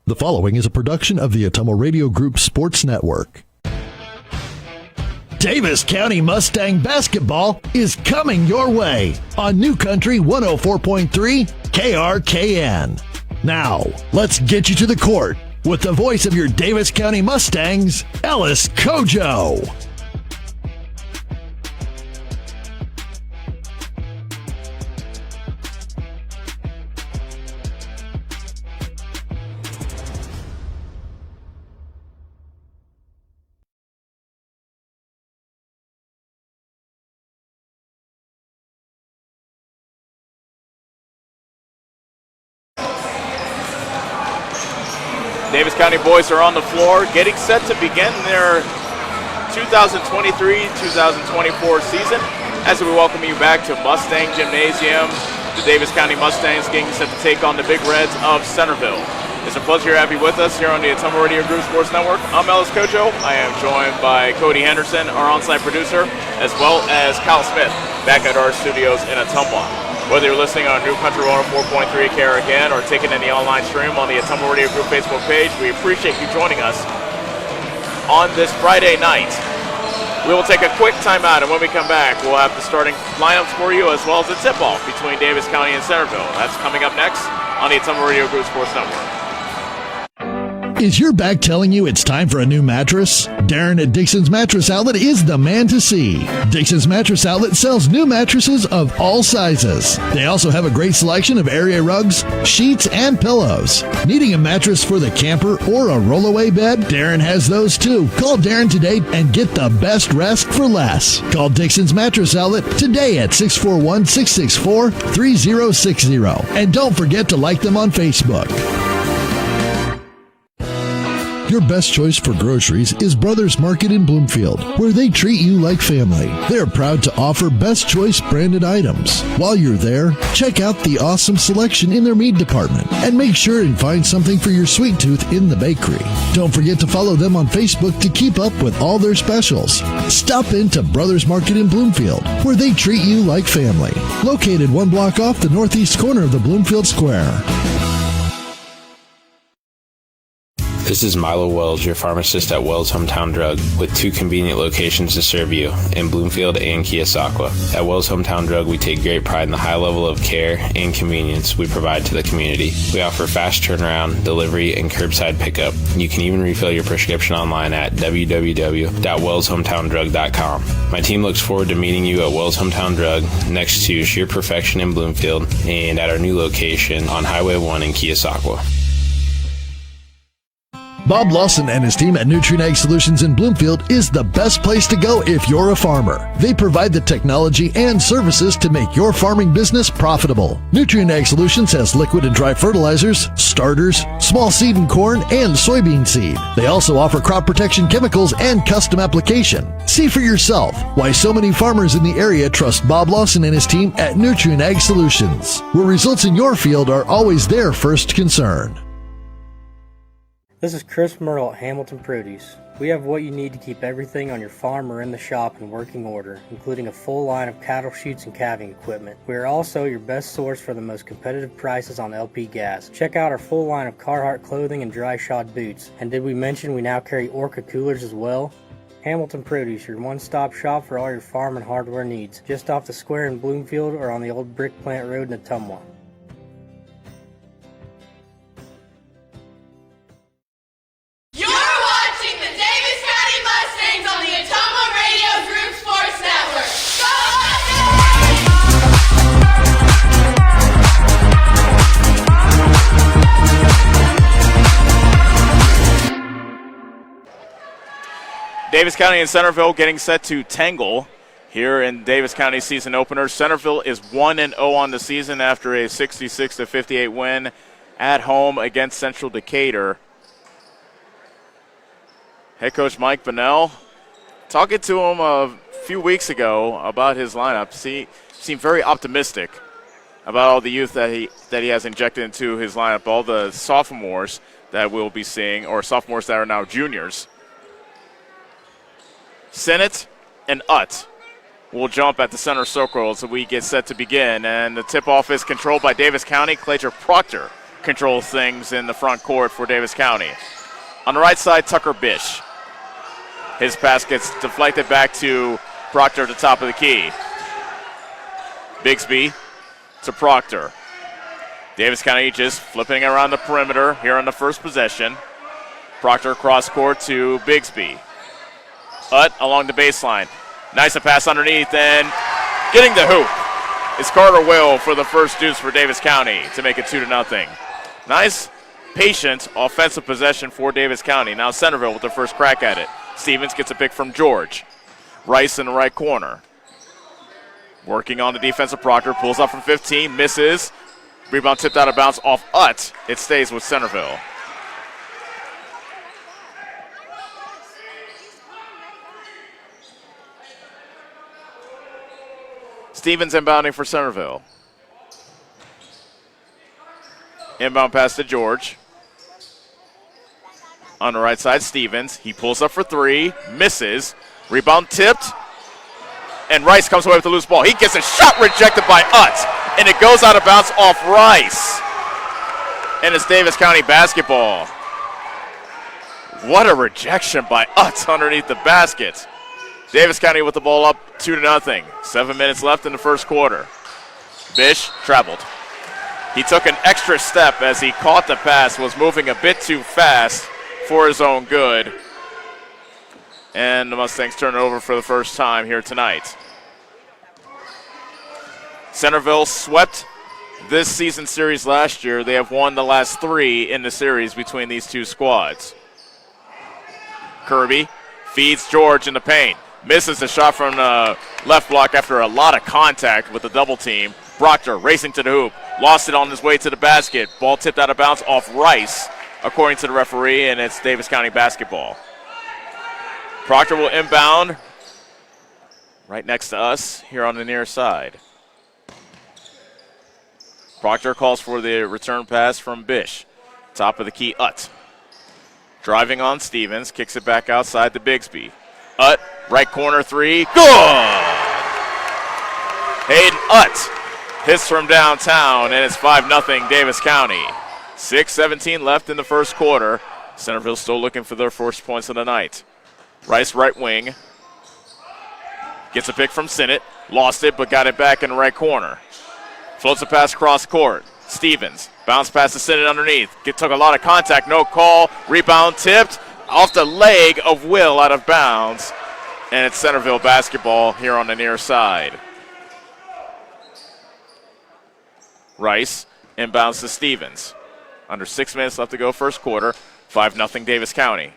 The following is a production of the Ottumwa Radio Group Sports Network. Davis County Mustang basketball is coming your way on New Country 104.3 KRKN. Now, let's get you to the court with the voice of your Davis County Mustangs, Ellis Kojo. Davis County boys are on the floor, getting set to begin their 2023-2024 season. As we welcome you back to Mustang Gymnasium, the Davis County Mustangs getting set to take on the Big Reds of Centerville. It's a pleasure to have you with us here on the Ottumwa Radio Group Sports Network. I'm Ellis Kojo. I am joined by Cody Henderson, our on-site producer, as well as Kyle Smith, back at our studios in Ottumwa. Whether you're listening on New Country 104.3 KRKN or taking in the online stream on the Ottumwa Radio Group Facebook page, we appreciate you joining us on this Friday night. We will take a quick timeout, and when we come back, we'll have the starting lineups for you as well as the tip-off between Davis County and Centerville. That's coming up next on the Ottumwa Radio Group Sports Network. Is your back telling you it's time for a new mattress? Darren at Dixon's Mattress Outlet is the man to see. Dixon's Mattress Outlet sells new mattresses of all sizes. They also have a great selection of area rugs, sheets, and pillows. Needing a mattress for the camper or a rollaway bed? Darren has those too. Call Darren today and get the best rest for less. Call Dixon's Mattress Outlet today at 641-664-3060. And don't forget to like them on Facebook. Your best choice for groceries is Brothers Market in Bloomfield, where they treat you like family. They're proud to offer Best Choice branded items. While you're there, check out the awesome selection in their meat department and make sure and find something for your sweet tooth in the bakery. Don't forget to follow them on Facebook to keep up with all their specials. Stop into Brothers Market in Bloomfield, where they treat you like family. Located 1 block off the northeast corner of the Bloomfield Square. This is Milo Wells, your pharmacist at Wells Hometown Drug, with 2 convenient locations to serve you, in Bloomfield and Keosauqua. At Wells Hometown Drug, we take great pride in the high level of care and convenience we provide to the community. We offer fast turnaround, delivery, and curbside pickup. You can even refill your prescription online at www.wellshometown.drug.com. My team looks forward to meeting you at Wells Hometown Drug, next to Sheer Perfection in Bloomfield, and at our new location on Highway 1 in Keosauqua. Bob Lawson and his team at Nutrient Ag Solutions in Bloomfield is the best place to go if you're a farmer. They provide the technology and services to make your farming business profitable. Nutrient Ag Solutions has liquid and dry fertilizers, starters, small seed and corn, and soybean seed. They also offer crop protection chemicals and custom application. See for yourself why so many farmers in the area trust Bob Lawson and his team at Nutrient Ag Solutions, where results in your field are always their first concern. This is Chris Merle at Hamilton Produce. We have what you need to keep everything on your farm or in the shop in working order, including a full line of cattle chutes and calving equipment. We are also your best source for the most competitive prices on LP gas. Check out our full line of Carhartt clothing and dry shod boots. And did we mention we now carry Orca coolers as well? Hamilton Produce, your one-stop shop for all your farm and hardware needs, just off the square in Bloomfield or on the old Brick Plant Road in Ottumwa. Davis County and Centerville getting set to tangle here in Davis County season opener. Centerville is 1-0 on the season after a 66-58 win at home against Central Decatur. Head coach Mike Bunnell, talking to him a few weeks ago about his lineup, seemed very optimistic about all the youth that he has injected into his lineup, all the sophomores that we'll be seeing, or sophomores that are now juniors. Sennett and Utt will jump at the center circle as we get set to begin. And the tip-off is controlled by Davis County. Claytor Proctor controls things in the front court for Davis County. On the right side, Tucker Bish. His pass gets deflected back to Proctor at the top of the key. Bigsby to Proctor. Davis County just flipping around the perimeter here on the first possession. Proctor cross court to Bigsby. Along the baseline. Nice a pass underneath and getting the hoop. It's Carter Will for the first deuce for Davis County to make it 2-0. Nice, patient offensive possession for Davis County. Now Centerville with their first crack at it. Stevens gets a pick from George. Rice in the right corner. Working on the defensive Proctor, pulls up from 15, misses. Rebound tipped out of bounds off Utt. It stays with Centerville. Stevens inbounding for Centerville. Inbound pass to George. On the right side, Stevens. He pulls up for three, misses. Rebound tipped. And Rice comes away with the loose ball. He gets a shot rejected by Utt. And it goes out of bounds off Rice. And it's Davis County basketball. What a rejection by Utt underneath the basket. Davis County with the ball up 2-0. 7 minutes left in the first quarter. Bish traveled. He took an extra step as he caught the pass, was moving a bit too fast for his own good. And the Mustangs turn it over for the first time here tonight. Centerville swept this season series last year. They have won the last three in the series between these two squads. Kirby feeds George in the paint. Misses the shot from the left block after a lot of contact with the double team. Proctor racing to the hoop. Lost it on his way to the basket. Ball tipped out of bounds off Rice, according to the referee, and it's Davis County basketball. Proctor will inbound right next to us here on the near side. Proctor calls for the return pass from Bish. Top of the key, Utt. Driving on Stevens, kicks it back outside to Bigsby. Utt, right corner three, good! Hayden Utt hits from downtown, and it's 5-0 Davis County. 6:17 left in the first quarter. Centerville still looking for their first points of the night. Rice right wing. Gets a pick from Sinnott. Lost it, but got it back in the right corner. Floats a pass cross court. Stevens. Bounce pass to Sinnott underneath. Took a lot of contact, no call. Rebound tipped off the leg of Will out of bounds. And it's Centerville basketball here on the near side. Rice inbounds to Stevens. Under 6 minutes left to go first quarter. 5-0 Davis County.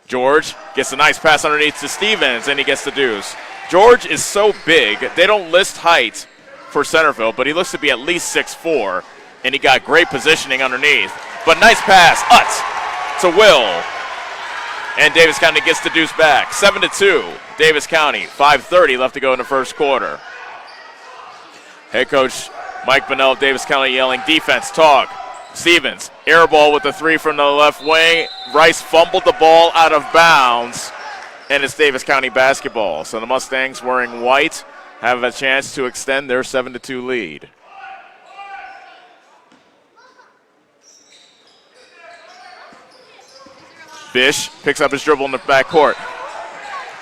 George gets a nice pass underneath to Stevens, and he gets the deuce. George is so big. They don't list height for Centerville, but he looks to be at least 6'4", and he got great positioning underneath. But nice pass, Utt to Will. And Davis County gets the deuce back. 7-2, Davis County. 5:30 left to go in the first quarter. Head coach Mike Bunnell of Davis County yelling, defense, talk. Stevens, air ball with the three from the left wing. Rice fumbled the ball out of bounds, and it's Davis County basketball. So the Mustangs, wearing white, have a chance to extend their 7-2 lead. Bish picks up his dribble in the backcourt,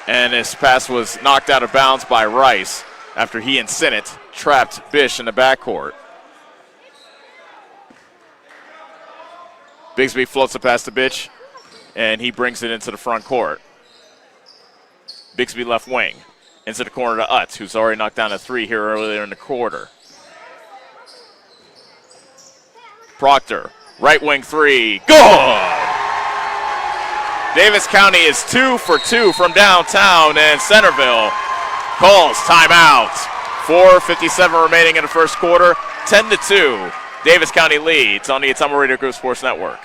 and his pass was knocked out of bounds by Rice after he and Sinnott trapped Bish in the backcourt. Bigsby floats the pass to Bish, and he brings it into the front court. Bigsby left wing, into the corner to Utt, who's already knocked down a three here earlier in the quarter. Proctor, right wing three, good! Davis County is 2 for 2 from downtown, and Centerville calls timeout. 4:57 remaining in the first quarter, 10-2. Davis County leads on the Ottumwa Radio Group Sports Network.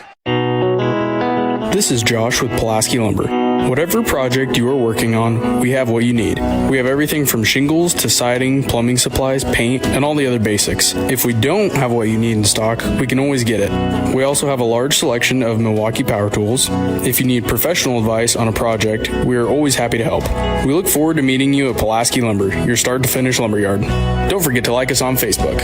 This is Josh with Pulaski Lumber. Whatever project you are working on, we have what you need. We have everything from shingles to siding, plumbing supplies, paint, and all the other basics. If we don't have what you need in stock, we can always get it. We also have a large selection of Milwaukee power tools. If you need professional advice on a project, we are always happy to help. We look forward to meeting you at Pulaski Lumber, your start to finish lumberyard. Don't forget to like us on Facebook.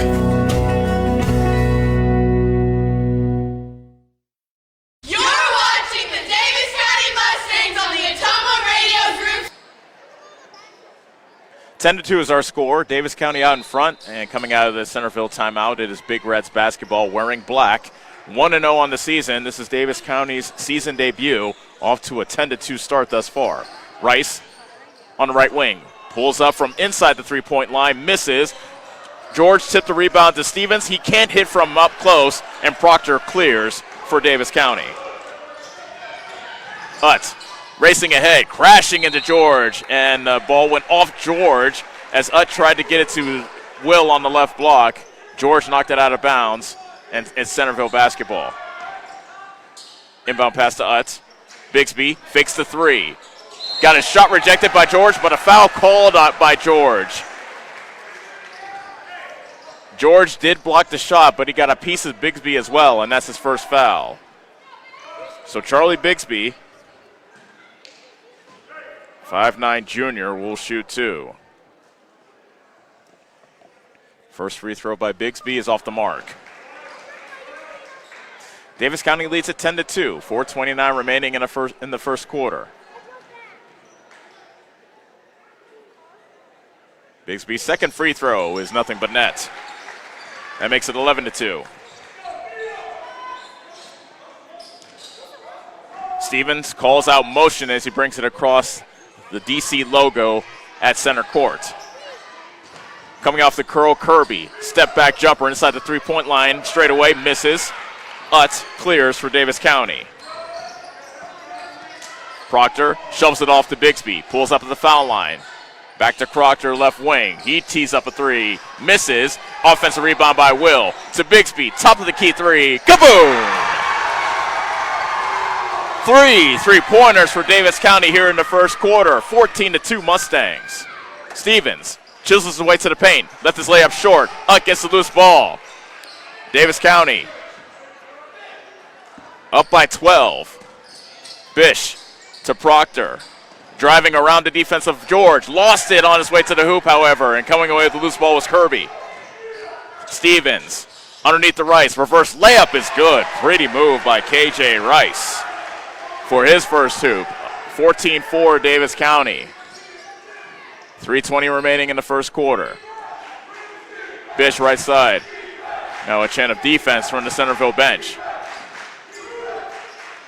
10-2 is our score. Davis County out in front, and coming out of the Centerville timeout, it is Big Reds basketball wearing black. 1-0 on the season. This is Davis County's season debut, off to a 10-2 start thus far. Rice on the right wing. Pulls up from inside the three-point line, misses. George tipped the rebound to Stevens. He can't hit from up close, and Proctor clears for Davis County. Utt racing ahead, crashing into George, and the ball went off George as Utt tried to get it to Will on the left block. George knocked it out of bounds, and it's Centerville basketball. Inbound pass to Utt. Bigsby fakes the three. Got his shot rejected by George, but a foul called out by George. George did block the shot, but he got a piece of Bigsby as well, and that's his first foul. So Charlie Bigsby, 5'9" junior, will shoot two. First free throw by Bigsby is off the mark. Davis County leads at 10-2, 4:29 remaining in the first quarter. Bigsby's second free throw is nothing but net. That makes it 11-2. Stevens calls out motion as he brings it across the DC logo at center court. Coming off the curl, Kirby. Step back jumper inside the three-point line. Straight away, misses. Utt clears for Davis County. Proctor shoves it off to Bigsby. Pulls up at the foul line. Back to Proctor, left wing. He tees up a three. Misses. Offensive rebound by Will. To Bigsby. Top of the key three. Kaboom! Three-pointers for Davis County here in the first quarter. 14-2 Mustangs. Stevens chisels his way to the paint. Left his layup short. Utt gets the loose ball. Davis County up by 12. Bish to Proctor. Driving around the defense of George. Lost it on his way to the hoop, however, and coming away with the loose ball was Kirby. Stevens underneath the Rice. Reverse layup is good. Pretty move by KJ Rice for his first hoop. 14-4 Davis County. 3:20 remaining in the first quarter. Bish right side. Now a chant of defense from the Centerville bench.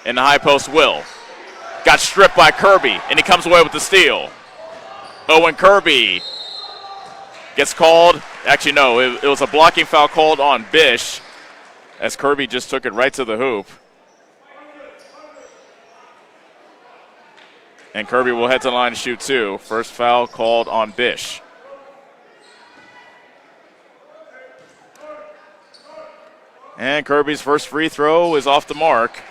In the high post, Will. Got stripped by Kirby, and he comes away with the steal. Owen Kirby gets called. Actually, no, it was a blocking foul called on Bish as Kirby just took it right to the hoop. And Kirby will head to the line to shoot two. First foul called on Bish. And Kirby's first free throw is off the mark.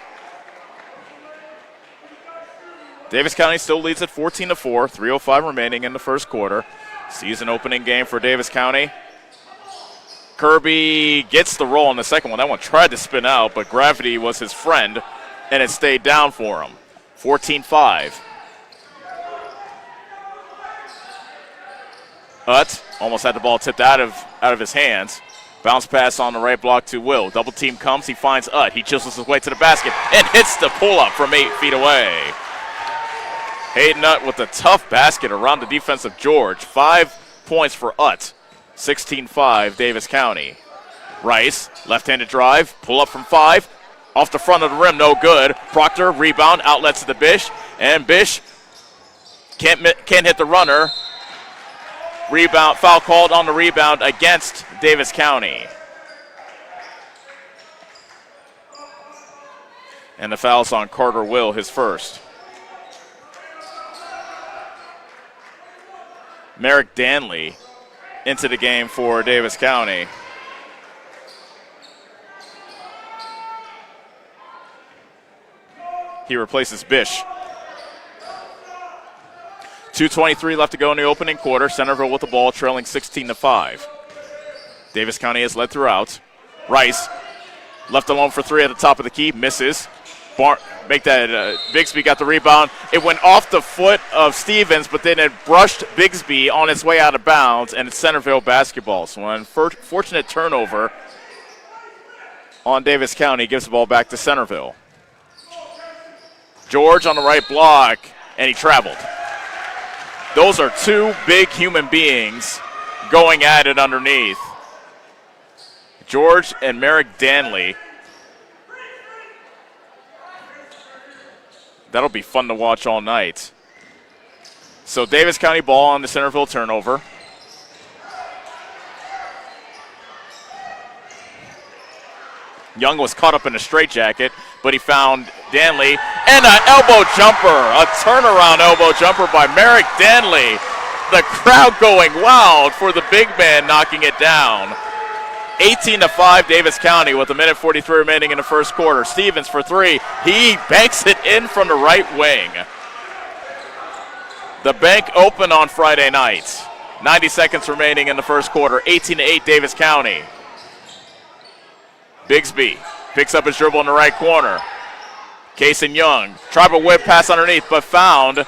Davis County still leads at 14-4, 3:05 remaining in the first quarter. Season opening game for Davis County. Kirby gets the roll on the second one. That one tried to spin out, but gravity was his friend, and it stayed down for him. 14-5. Utt almost had the ball tipped out of his hands. Bounce pass on the right block to Will. Double team comes. He finds Utt. He chisels his way to the basket and hits the pull-up from 8 feet away. Hayden Utt with a tough basket around the defense of George. 5 points for Utt. 16-5 Davis County. Rice, left-handed drive, pull up from 5. Off the front of the rim, no good. Proctor, rebound, outlets to the Bish. And Bish can't hit the runner. Rebound, foul called on the rebound against Davis County. And the foul's on Carter Will, his first. Merrick Danley into the game for Davis County. He replaces Bish. 2:23 left to go in the opening quarter. Centerville with the ball, trailing 16-5. Davis County has led throughout. Rice left alone for three at the top of the key, misses. Bigsby got the rebound. It went off the foot of Stevens, but then it brushed Bigsby on its way out of bounds, and it's Centerville basketball. So an unfortunate turnover on Davis County gives the ball back to Centerville. George on the right block, and he traveled. Those are two big human beings going at it underneath. George and Merrick Danley. That'll be fun to watch all night. So Davis County ball on the Centerville turnover. Young was caught up in a straitjacket, but he found Danley, and an elbow jumper, a turnaround elbow jumper by Merrick Danley. The crowd going wild for the big man knocking it down. 18-5 Davis County with 1:43 remaining in the first quarter. Stevens for three. He banks it in from the right wing. The bank open on Friday night. 90 seconds remaining in the first quarter. 18-8 Davis County. Bigsby picks up his dribble in the right corner. Case and Young. Tried to whip pass underneath, but found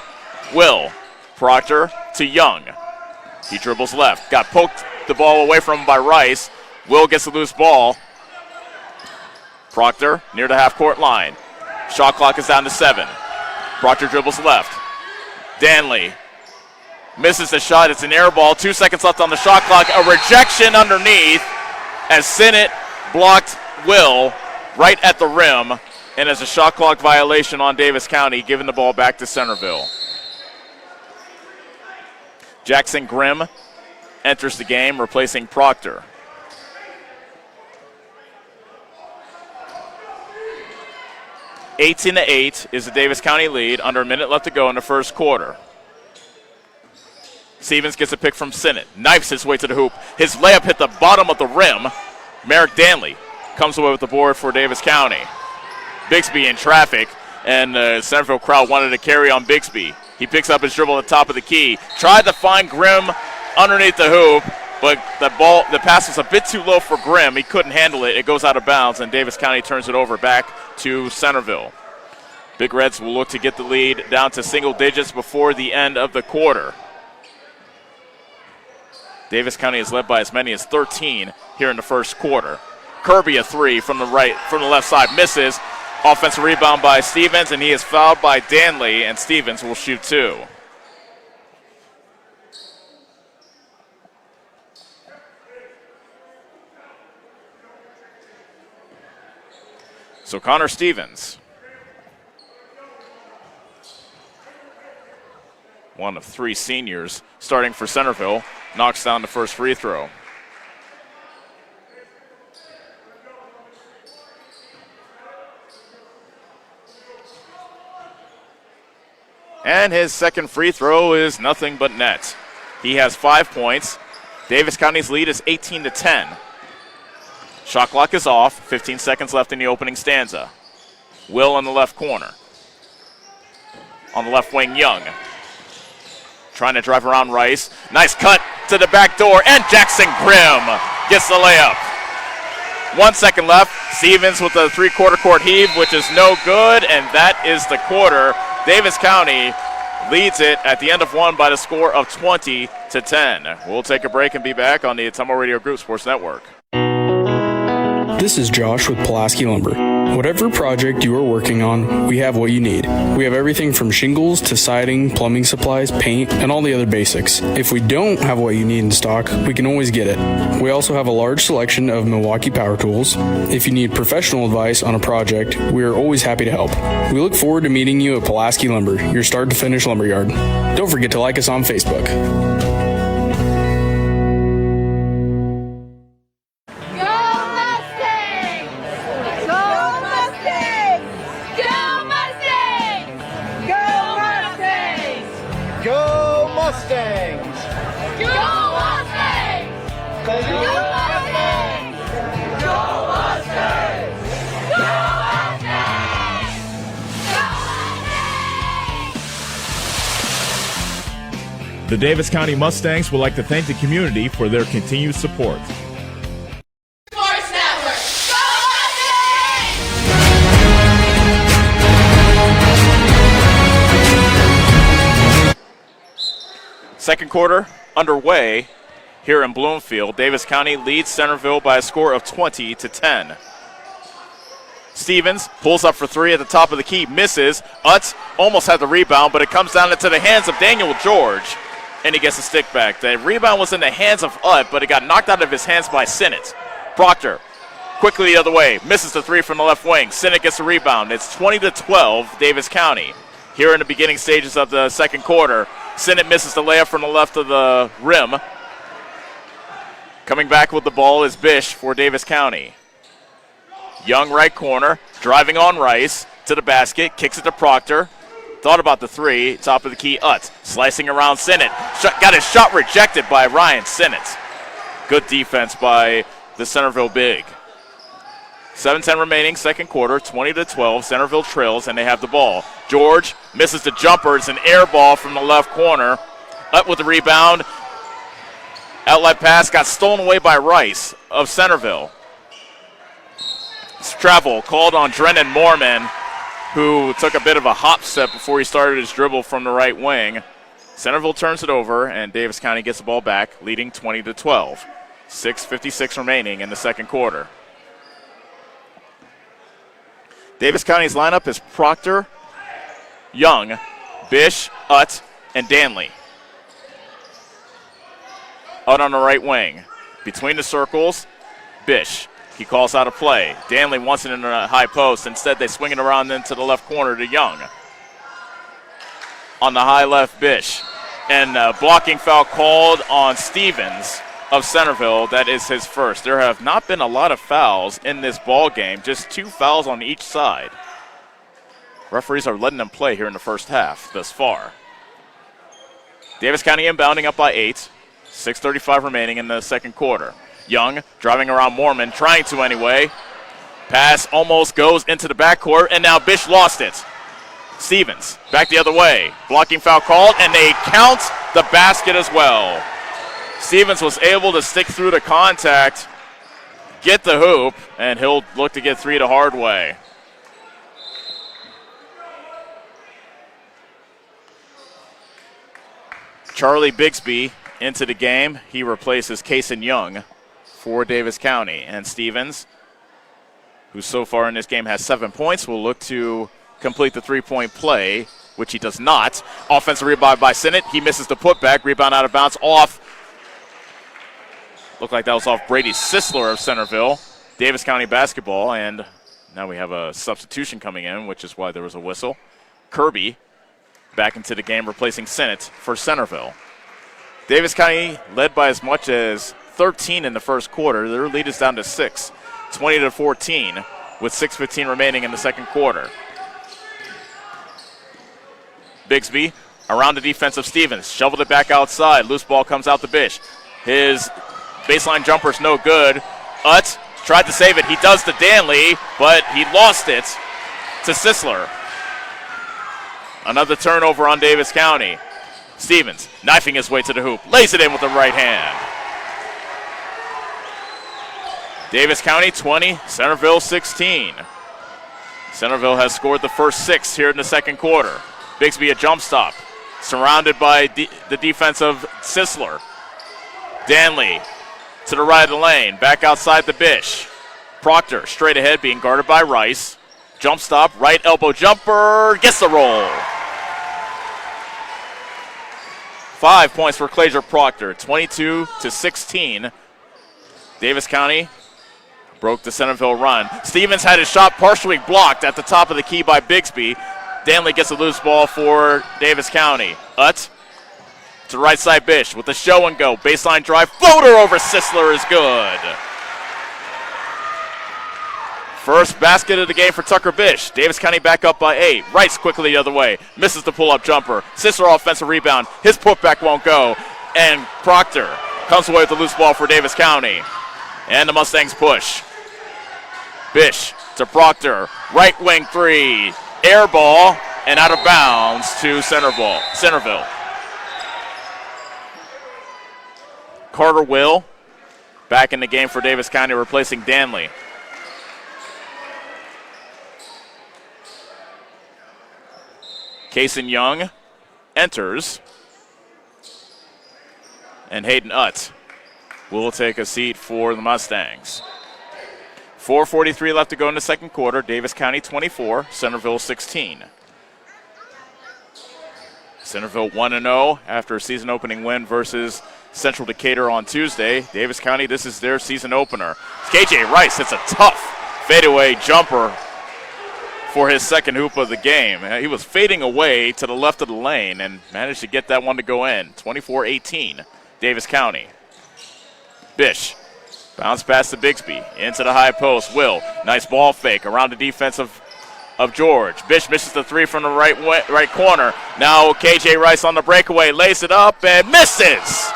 Will. Proctor to Young. He dribbles left. Got poked the ball away from him by Rice. Will gets the loose ball. Proctor near the half-court line. Shot clock is down to 7. Proctor dribbles left. Danley misses the shot. It's an air ball. 2 seconds left on the shot clock. A rejection underneath as Sinnott blocked Will right at the rim, and as a shot clock violation on Davis County, giving the ball back to Centerville. Jackson Grimm enters the game, replacing Proctor. (18-8) is the Davis County lead, under a minute left to go in the first quarter. Stevens gets a pick from Sinnott, knifes his way to the hoop. His layup hit the bottom of the rim. Merrick Danley comes away with the board for Davis County. Bigsby in traffic, and the Centerville crowd wanted to carry on Bigsby. He picks up his dribble at the top of the key. Tried to find Grimm underneath the hoop, but the pass was a bit too low for Grimm. He couldn't handle it. It goes out of bounds, and Davis County turns it over back to Centerville. Big Reds will look to get the lead down to single digits before the end of the quarter. Davis County is led by as many as 13 here in the first quarter. Kirby a three from the left side, misses. Offensive rebound by Stevens, and he is fouled by Danley, and Stevens will shoot two. So Connor Stevens, one of three seniors starting for Centerville, knocks down the first free throw. And his second free throw is nothing but net. He has 5 points. Davis County's lead is 18-10. Shot clock is off. 15 seconds left in the opening stanza. Will in the left corner. On the left wing, Young. Trying to drive around Rice. Nice cut to the back door, and Jackson Grimm gets the layup. 1 second left. Stevens with a three-quarter court heave, which is no good, and that is the quarter. Davis County leads it at the end of one by the score of 20-10. We'll take a break and be back on the Atomo Radio Group Sports Network. This is Josh with Pulaski Lumber. Whatever project you are working on, we have what you need. We have everything from shingles to siding, plumbing supplies, paint, and all the other basics. If we don't have what you need in stock, we can always get it. We also have a large selection of Milwaukee power tools. If you need professional advice on a project, we are always happy to help. We look forward to meeting you at Pulaski Lumber, your start to finish lumberyard. Don't forget to like us on Facebook. The Davis County Mustangs would like to thank the community for their continued support. Sports Network. Go Mustangs! Second quarter underway here in Bloomfield. Davis County leads Centerville by a score of 20-10. Stevens pulls up for three at the top of the key, misses. Utz almost had the rebound, but it comes down into the hands of Daniel George. and he gets the stick back. The rebound was in the hands of Utt, but it got knocked out of his hands by Sinnott. Proctor quickly the other way, misses the three from the left wing. Sinnott gets the rebound. It's 20-12, Davis County. Here in the beginning stages of the second quarter, Sinnott misses the layup from the left of the rim. Coming back with the ball is Bish for Davis County. Young right corner, driving on Rice to the basket, kicks it to Proctor. Thought about the three, top of the key, Utz. Slicing around Sinnott. Got his shot rejected by Ryan Sinnott. Good defense by the Centerville big. 7:10 remaining, second quarter, 20-12. Centerville trails, and they have the ball. George misses the jumper. It's an air ball from the left corner. Up with the rebound. Outlet pass got stolen away by Rice of Centerville. Travel called on Drennan Moorman, who took a bit of a hop step before he started his dribble from the right wing. Centerville turns it over, and Davis County gets the ball back, leading 20-12. 6:56 remaining in the second quarter. Davis County's lineup is Proctor, Young, Bish, Utt, and Danley. Utt on the right wing. Between the circles, Bish. He calls out a play. Danley wants it in a high post. Instead, they swing it around into the left corner to Young. On the high left, Bish. And blocking foul called on Stevens of Centerville. That is his first. There have not been a lot of fouls in this ball game, just 2 fouls on each side. Referees are letting them play here in the first half thus far. Davis County inbounding up by 8. 6:35 remaining in the second quarter. Young driving around Moorman, trying to anyway. Pass almost goes into the backcourt, and now Bish lost it. Stevens back the other way. Blocking foul called, and they count the basket as well. Stevens was able to stick through the contact, get the hoop, and he'll look to get 3 the hard way. Charlie Bigsby into the game. He replaces Kason Young for Davis County. And Stevens, who so far in this game has 7 points, will look to complete the three-point play, which he does not. Offensive rebound by Sinnott. He misses the putback. Rebound out of bounds off. Looked like that was off Brady Sisler of Centerville. Davis County basketball, and now we have a substitution coming in, which is why there was a whistle. Kirby back into the game, replacing Sinnott for Centerville. Davis County led by as much as 13 in the first quarter. Their lead is down to 6, 20-14, with 6:15 remaining in the second quarter. Bigsby around the defense of Stevens, shoveled it back outside. Loose ball comes out to Bish. His baseline jumper's no good. Utt tried to save it. He does to Danley, but he lost it to Sisler. Another turnover on Davis County. Stevens knifing his way to the hoop, lays it in with the right hand. Davis County 20, Centerville 16. Centerville has scored the first 6 here in the second quarter. Bigsby a jump stop, surrounded by the defense of Sisler. Danley to the right of the lane, back outside the Bish. Proctor straight ahead, being guarded by Rice. Jump stop, right elbow jumper, gets the roll. 5 points for Clazier Proctor, 22-16. Davis County broke the Centerville run. Stevens had his shot partially blocked at the top of the key by Bigsby. Danley gets a loose ball for Davis County. Utt to the right side, Bish with the show and go. Baseline drive, floater over Sisler is good. First basket of the game for Tucker Bish. Davis County back up by 8. Rice quickly the other way. Misses the pull-up jumper. Sisler offensive rebound. His putback won't go. And Proctor comes away with the loose ball for Davis County. And the Mustangs push. Bish to Proctor. Right wing 3. Air ball and out of bounds to Centerville. Carter Will back in the game for Davis County, replacing Danley. Kason Young enters. And Hayden Utt will take a seat for the Mustangs. 4:43 left to go in the second quarter. Davis County 24, Centerville 16. Centerville 1-0 after a season opening win versus Central Decatur on Tuesday. Davis County, this is their season opener. KJ Rice hits a tough fadeaway jumper for his second hoop of the game. He was fading away to the left of the lane and managed to get that one to go in. 24-18, Davis County. Bish, bounce pass to Bigsby, into the high post. Will, nice ball fake around the defense of George. Bish misses the three from the right corner. Now KJ Rice on the breakaway, lays it up and misses.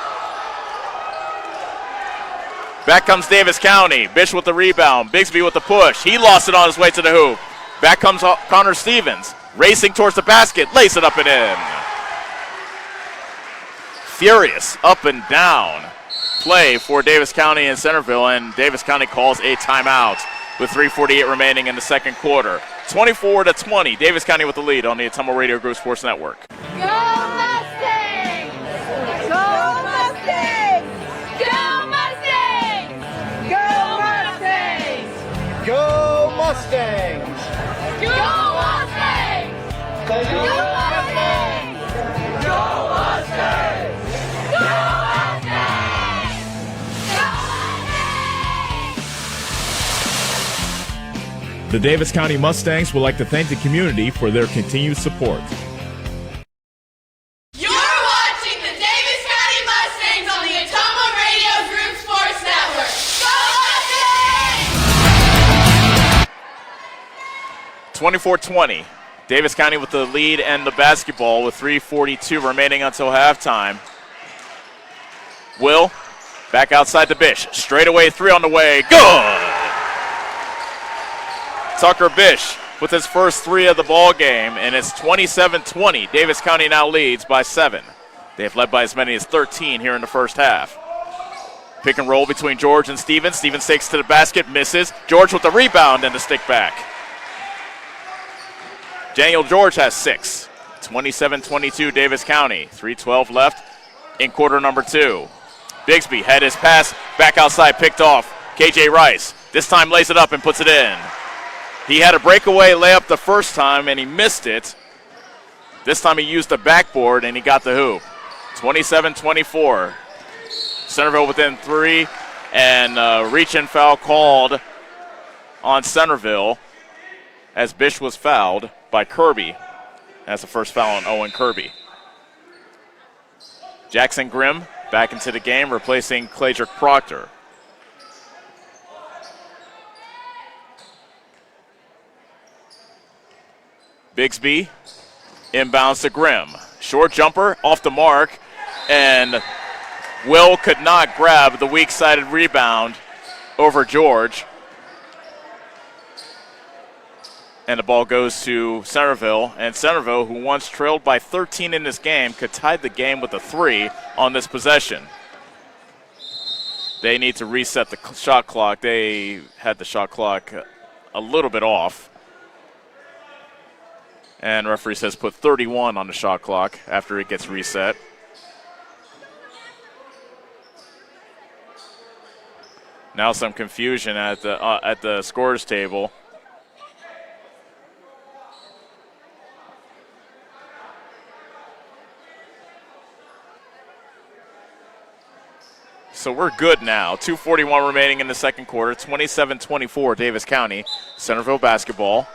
Back comes Davis County. Bish with the rebound. Bigsby with the push. He lost it on his way to the hoop. Back comes Connor Stevens, racing towards the basket, lays it up and in. Furious up and down play for Davis County and Centerville, and Davis County calls a timeout with 3:48 remaining in the second quarter. 24-20, Davis County with the lead on the Atomo Radio Group Sports Network. Go Mustangs! Go Mustangs! Go Mustangs! Go Mustangs! Go Mustangs! Go Mustangs! Go Mustangs! Go Mustangs! Go Mustangs! The Davis County Mustangs would like to thank the community for their continued support. You're watching the Davis County Mustangs on the Atomo Radio Group Sports Network. Go Mustangs! 24-20, Davis County with the lead and the basketball with 3:42 remaining until halftime. Will, back outside the Bish. Straightaway three on the way. Good! Tucker Bish with his first three of the ball game, and it's 27-20. Davis County now leads by 7. They've led by as many as 13 here in the first half. Pick and roll between George and Stevens. Stevens takes to the basket, misses. George with the rebound and the stick back. Daniel George has 6. 27-22 Davis County. 3:12 left in quarter number 2. Bigsby had his pass back outside, picked off. KJ Rice this time lays it up and puts it in. He had a breakaway layup the first time and he missed it. This time he used the backboard and he got the hoop. 27-24. Centerville within 3, and reach-in foul called on Centerville as Bish was fouled by Kirby. That's the first foul on Owen Kirby. Jackson Grimm back into the game, replacing Cladrick Proctor. Bigsby inbounds to Grimm. Short jumper off the mark, and Will could not grab the weak-sided rebound over George. And the ball goes to Centerville, and Centerville, who once trailed by 13 in this game, could tie the game with a 3 on this possession. They need to reset the shot clock. They had the shot clock a little bit off. And referee says put 31 on the shot clock after it gets reset. Now some confusion at the scores table. So we're good now. 2:41 remaining in the second quarter. 27-24 Davis County. Centerville basketball.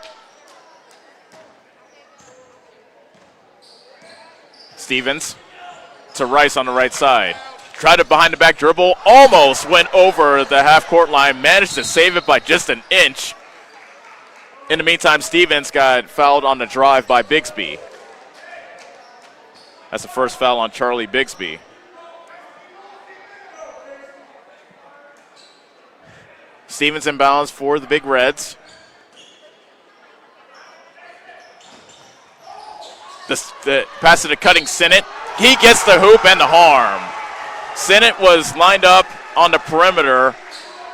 Stevens to Rice on the right side. Tried it behind the back dribble. Almost went over the half-court line. Managed to save it by just an inch. In the meantime, Stevens got fouled on the drive by Bigsby. That's the first foul on Charlie Bigsby. Stevens inbounds for the Big Reds. The pass to the cutting Sinnott. He gets the hoop and the harm. Sinnott was lined up on the perimeter,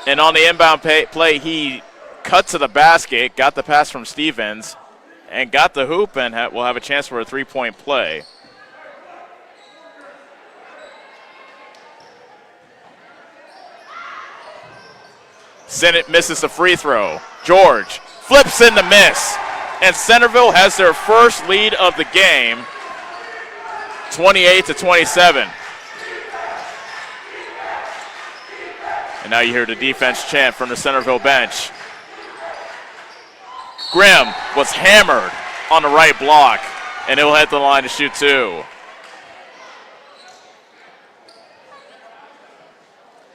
and on the inbound play, he cut to the basket, got the pass from Stevens, and got the hoop, and will have a chance for a three-point play. Sinnott misses the free throw. George flips in the miss. And Centerville has their first lead of the game. 28-27. And now you hear the defense chant from the Centerville bench. Grimm was hammered on the right block, and he'll head to the line to shoot 2.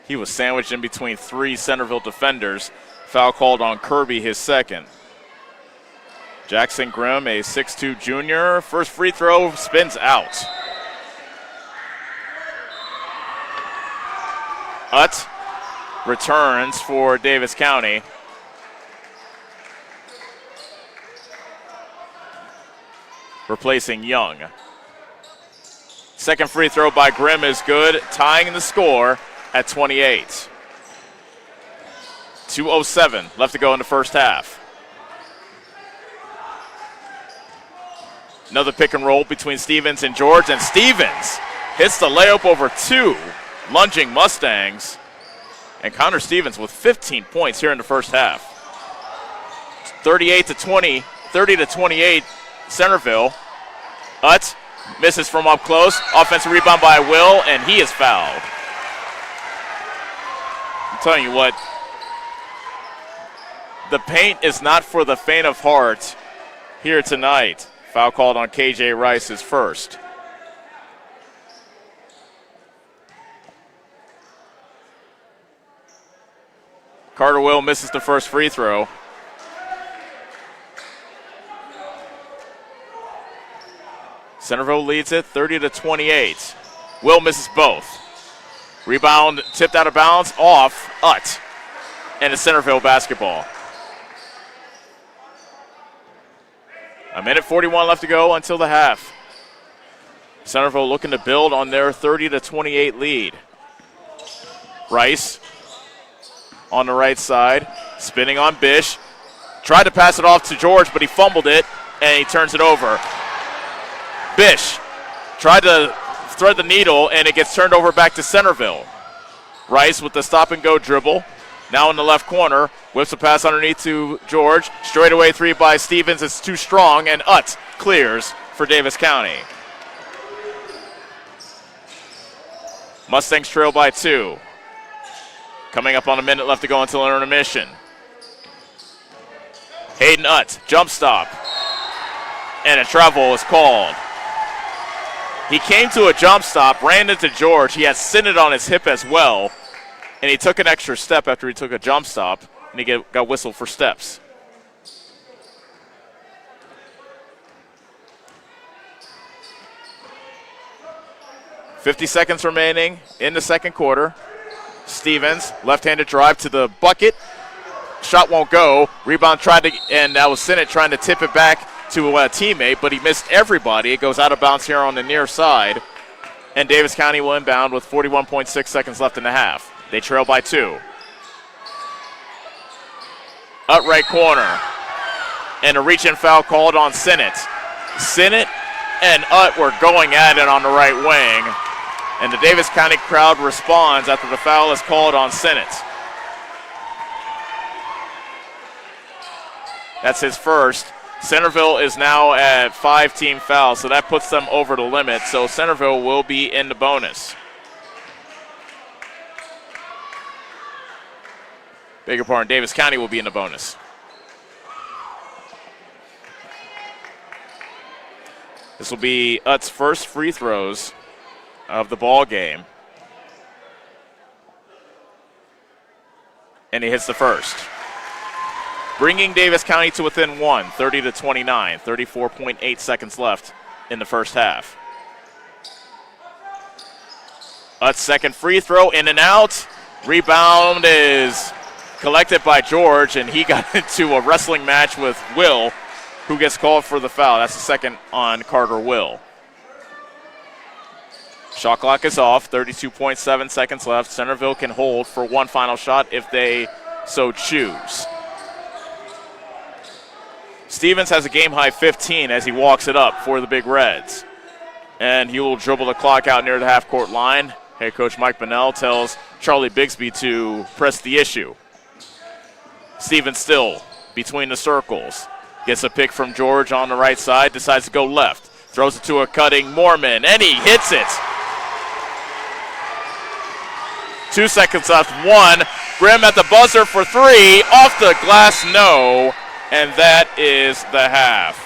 He was sandwiched in between 3 Centerville defenders. Foul called on Kirby, his second. Jackson Grimm, a 6'2 junior. First free throw spins out. Utt returns for Davis County. Replacing Young. Second free throw by Grimm is good, tying the score at 28. 2:07 left to go in the first half. Another pick and roll between Stevens and George, and Stevens hits the layup over 2 lunging Mustangs. And Connor Stevens with 15 points here in the first half. 30-28 Centerville. Utt misses from up close. Offensive rebound by Will, and he is fouled. I'm telling you what, the paint is not for the faint of heart here tonight. Foul called on KJ Rice is first. Carter Will misses the first free throw. Centerville leads it 30-28. Will misses both. Rebound tipped out of bounds off Utt. And it's Centerville basketball. A minute 41 left to go until the half. Centerville looking to build on their 30-28 lead. Rice on the right side, spinning on Bish. Tried to pass it off to George, but he fumbled it, and he turns it over. Bish tried to thread the needle, and it gets turned over back to Centerville. Rice with the stop-and-go dribble. Now in the left corner, whips a pass underneath to George. Straightaway 3 by Stevens. It's too strong, and Utt clears for Davis County. Mustangs trail by 2. Coming up on a minute left to go until intermission. Hayden Utt, jump stop. And a travel is called. He came to a jump stop, ran into George. He has Sinnott on his hip as well. And he took an extra step after he took a jump stop, and he got whistled for steps. .50 seconds remaining in the second quarter. Stevens, left-handed drive to the bucket. Shot won't go. Rebound and that was Sinnott trying to tip it back to a teammate, but he missed everybody. It goes out of bounds here on the near side. And Davis County will inbound with 41.6 seconds left in the half. They trail by 2. Up right corner. And a reach-in foul called on Sinnott. Sinnott and Utt were going at it on the right wing. And the Davis County crowd responds after the foul is called on Sinnott. That's his first. Centerville is now at 5 team fouls, so that puts them over the limit. So Centerville will be in the bonus. Beg your pardon, Davis County will be in the bonus. This will be Utt's first free throws of the ball game. And he hits the first. Bringing Davis County to within 1, 30-29, 34.8 seconds left in the first half. Utt's second free throw, in and out. Rebound is collected by George, and he got into a wrestling match with Will, who gets called for the foul. That's the second on Carter Will. Shot clock is off, 32.7 seconds left. Centerville can hold for one final shot if they so choose. Stevens has a game-high 15 as he walks it up for the Big Reds. And he will dribble the clock out near the half-court line. Head coach Mike Bonnell tells Charlie Bigsby to press the issue. Stevens still between the circles. Gets a pick from George on the right side, decides to go left. Throws it to a cutting Mormon, and he hits it. 2 seconds left. 1. Grimm at the buzzer for 3. Off the glass, no. And that is the half.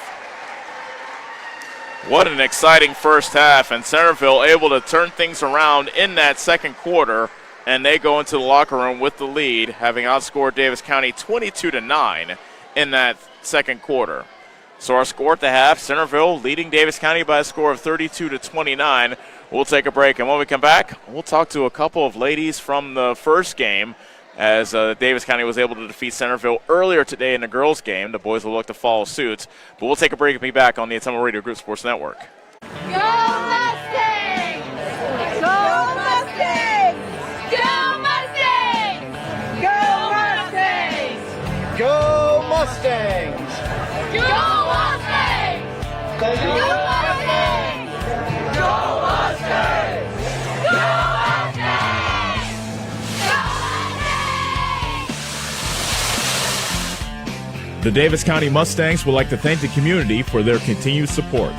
What an exciting first half. And Centerville able to turn things around in that second quarter. And they go into the locker room with the lead, having outscored Davis County 22-9 in that second quarter. So our score at the half, Centerville leading Davis County by a score of 32-29. We'll take a break, and when we come back, we'll talk to a couple of ladies from the first game as Davis County was able to defeat Centerville earlier today in the girls' game. The boys will look to follow suit. But we'll take a break and be back on the Ottumwa Radio Group Sports Network. Go Mustangs! Go Mustangs! Go Mustangs! Go Mustangs! Go Mustangs! Go Mustangs! Go Mustangs! Go Mustangs! Go Mustangs! The Davis County Mustangs would like to thank the community for their continued support.